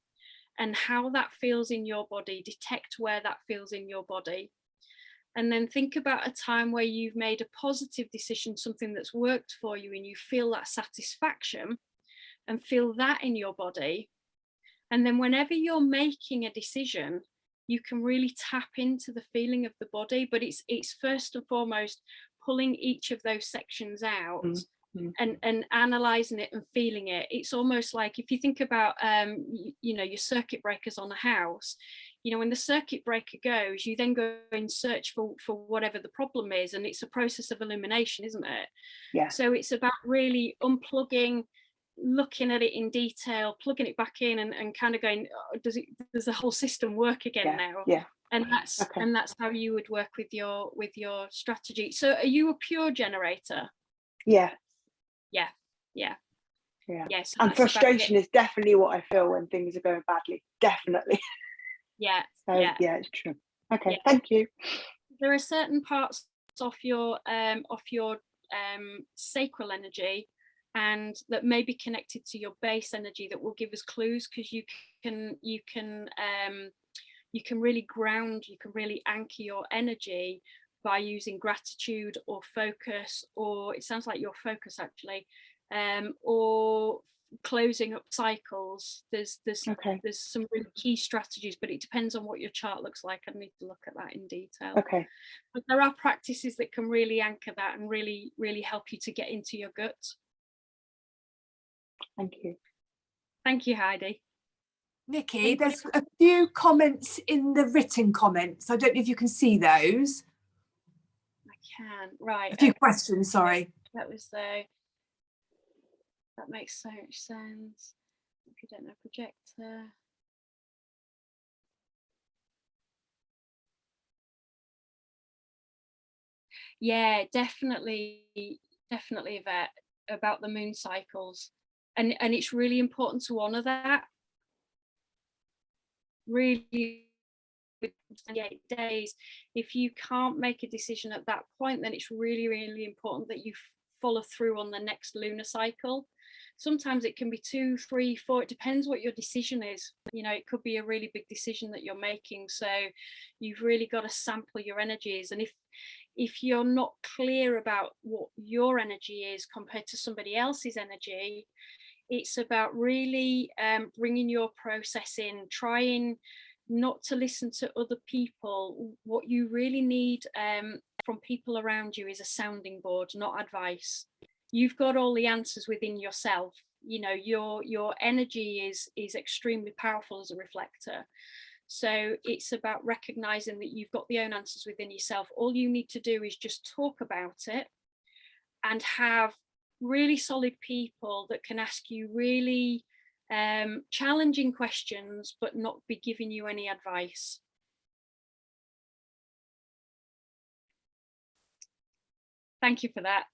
and how that feels in your body. Detect where that feels in your body. And then think about a time where you've made a positive decision, something that's worked for you, and you feel that satisfaction, and feel that in your body. And then whenever you're making a decision, you can really tap into the feeling of the body, but it's first and foremost pulling each of those sections out. And analyzing it and feeling it. It's almost like if you think about your circuit breakers on a house, when the circuit breaker goes, you then go and search for whatever the problem is, and it's a process of illumination, isn't it? Yeah. So it's about really unplugging, looking at it in detail, plugging it back in, and kind of going, does the whole system work again now? Yeah. And that's how you would work with your strategy. So are you a pure generator? Yeah. Yes. And frustration is definitely what I feel when things are going badly. Definitely. Yeah. So yeah, it's true. Okay, thank you. There are certain parts of your sacral energy, and that may be connected to your base energy, that will give us clues, because you can really ground, you can really anchor your energy by using gratitude or focus, or it sounds like your focus actually, or closing up cycles. There's some really key strategies, but it depends on what your chart looks like. I need to look at that in detail. Okay. But there are practices that can really anchor that and really, really help you to get into your gut. Thank you. Thank you, Heidi. Nikki, there's a few comments in the written comments. I don't know if you can see those. I can. Right. A few questions, sorry. That makes so much sense. If you don't know projector. Yeah, definitely Yvette, about the moon cycles. And it's really important to honor that. Really, with 28 days, if you can't make a decision at that point, then it's really, really important that you follow through on the next lunar cycle. sometimes it can be 2, 3, 4, it depends what your decision is. You know, it could be a really big decision that you're making, so you've really got to sample your energies. And if you're not clear about what your energy is compared to somebody else's energy, it's about really bringing your process in, trying not to listen to other people. What you really need from people around you is a sounding board, not advice. You've got all the answers within yourself. You know, your energy is extremely powerful as a reflector. So it's about recognizing that you've got the own answers within yourself. All you need to do is just talk about it and have really solid people that can ask you really challenging questions, but not be giving you any advice. Thank you for that.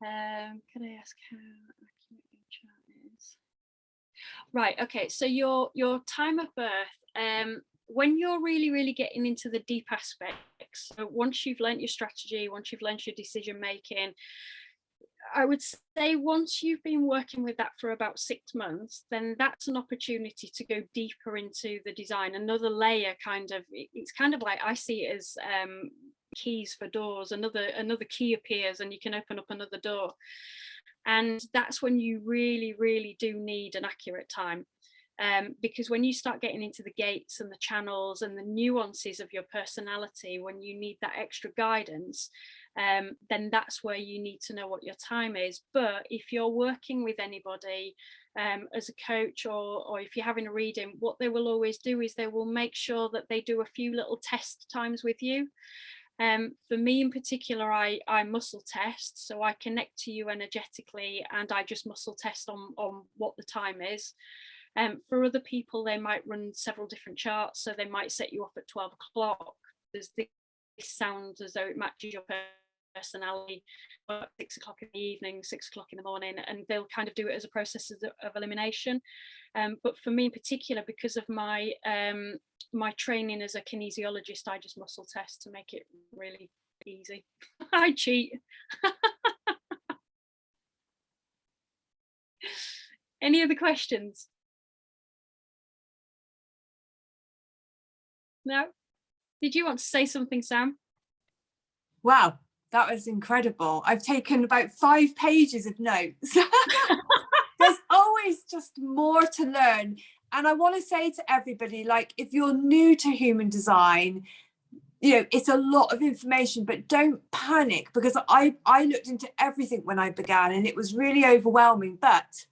Can I ask how accurate your chart is? Right, okay, so your time of birth, when you're really getting into the deep aspects, so once you've learnt your strategy, once you've learnt your decision making, I would say once you've been working with that for about 6 months, then that's an opportunity to go deeper into the design, another layer. Kind of, it's kind of like, I see it as keys for doors. Another key appears and you can open up another door, and that's when you really do need an accurate time, because when you start getting into the gates and the channels and the nuances of your personality, when you need that extra guidance, then that's where you need to know what your time is. But if you're working with anybody as a coach, or if you're having a reading, what they will always do is they will make sure that they do a few little test times with you. For me in particular, I muscle test, so I connect to you energetically and I just muscle test on what the time is. For other people, they might run several different charts, so they might set you up at 12 o'clock. There's this sound as though it matches your personality, 6 o'clock in the evening, 6 o'clock in the morning, and they'll kind of do it as a process of elimination. But for me in particular, because of my my training as a kinesiologist, I just muscle test to make it really easy. I cheat. Any other questions? No? Did you want to say something, Sam? Wow, that was incredible. I've taken about 5 pages of notes. There's always just more to learn. And I want to say to everybody, like, if you're new to human design, you know, it's a lot of information, but don't panic, because I looked into everything when I began and it was really overwhelming. But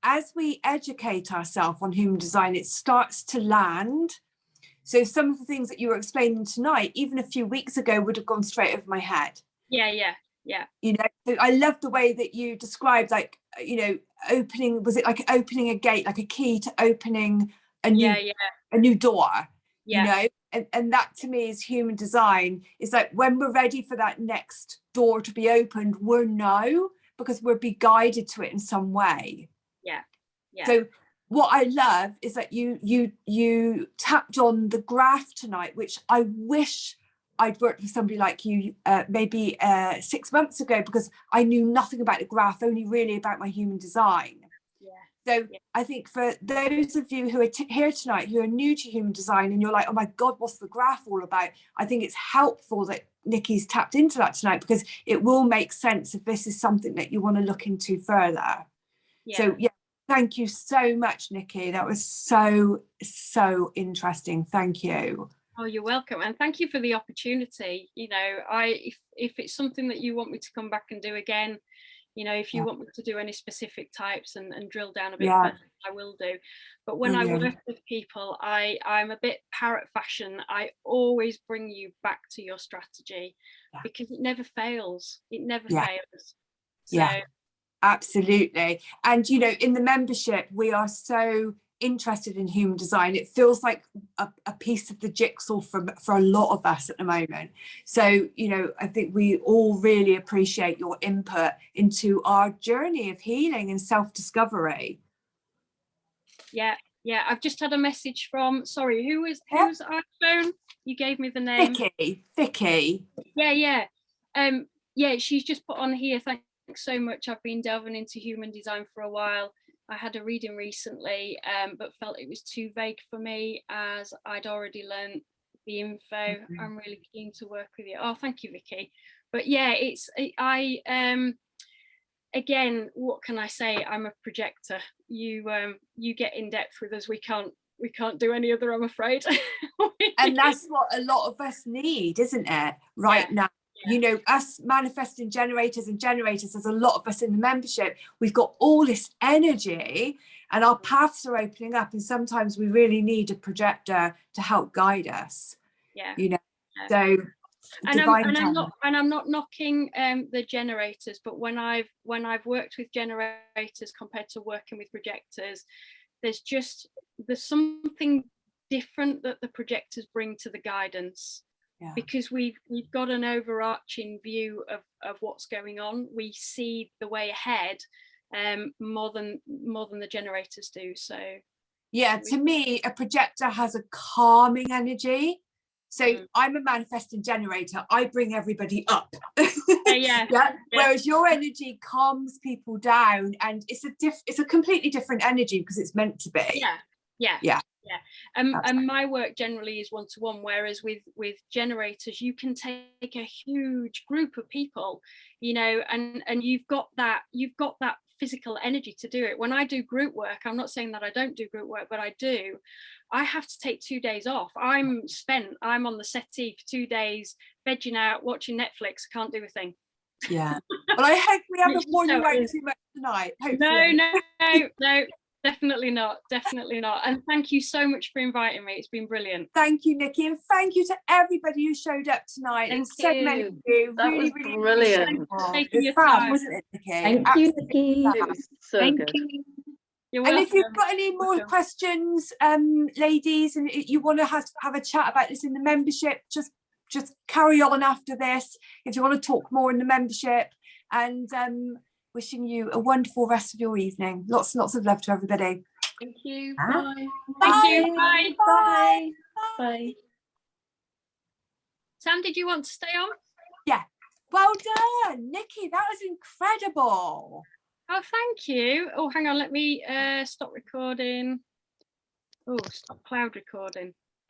as we educate ourselves on human design, it starts to land. So some of the things that you were explaining tonight, even a few weeks ago, would have gone straight over my head. Yeah. You know, I love the way that you described, like, you know, opening, was it like opening a gate, like a key to opening a new door? You know, and that to me is human design. It's like when we're ready for that next door to be opened, we're now, because we'll be guided to it in some way. So what I love is that you tapped on the graph tonight, which I wish I'd worked with somebody like you maybe 6 months ago, because I knew nothing about the graph, only really about my human design. So I think for those of you who are here tonight, who are new to human design, and you're like, oh my God, what's the graph all about? I think it's helpful that Nikki's tapped into that tonight, because it will make sense if this is something that you want to look into further. So thank you so much, Nikki. That was so interesting. Thank you. Oh, you're welcome, and thank you for the opportunity. You know, if it's something that you want me to come back and do again, you know, if you want me to do any specific types and drill down a bit further, I will do. But when I work with people, I'm a bit parrot fashion. I always bring you back to your strategy, because it never fails. It never fails. So, absolutely. And, you know, in the membership, we are so interested in human design. It feels like a piece of the jigsaw for a lot of us at the moment. So, you know, I think we all really appreciate your input into our journey of healing and self-discovery. I've just had a message from, sorry, whose iPhone? You gave me the name. Vicky. She's just put on here, thank so much. I've been delving into human design for a while. I had a reading recently, but felt it was too vague for me as I'd already learned the info. I'm really keen to work with you. Oh, thank you, Vicky. But yeah, again, what can I say? I'm a projector. You get in depth with us. We can't do any other, I'm afraid. And that's what a lot of us need, isn't it, right now? Yeah. You know, us manifesting generators and generators, there's a lot of us in the membership. We've got all this energy and our paths are opening up, and sometimes we really need a projector to help guide us. Yeah. You know, so and I'm not knocking the generators, but when I've worked with generators compared to working with projectors, there's something different that the projectors bring to the guidance. Yeah. Because we've got an overarching view of what's going on. We see the way ahead more than the generators do. So yeah, to me, a projector has a calming energy. So I'm a manifesting generator. I bring everybody up. Yeah. Whereas your energy calms people down, and it's a completely different energy because it's meant to be. Yeah. And my work generally is one-to-one, whereas with generators you can take a huge group of people, you know, and you've got that physical energy to do it. When I do group work, I'm not saying that I don't do group work, but I have to take 2 days off. I'm on the settee for 2 days, vegging out, watching Netflix. Can't do a thing. Yeah. Well, I hope we haven't worn you out too much tonight. Hopefully. No. Definitely not. And thank you so much for inviting me. It's been brilliant. Thank you, Nikki, and thank you to everybody who showed up tonight. Thank so many of you. That was brilliant. Taking your fab, time. wasn't it, Nikki? Thank you, Nikki. It was so good. You're and welcome. if you've got any more questions, ladies, and you want to have a chat about this in the membership, just carry on after this. If you want to talk more in the membership, and wishing you a wonderful rest of your evening. Lots and lots of love to everybody. Thank you. Bye. Thank you. Bye. Bye. Bye. Sam, did you want to stay on? Yeah. Well done, Nikki. That was incredible. Oh, thank you. Oh, hang on. Let me stop recording. Oh, stop cloud recording.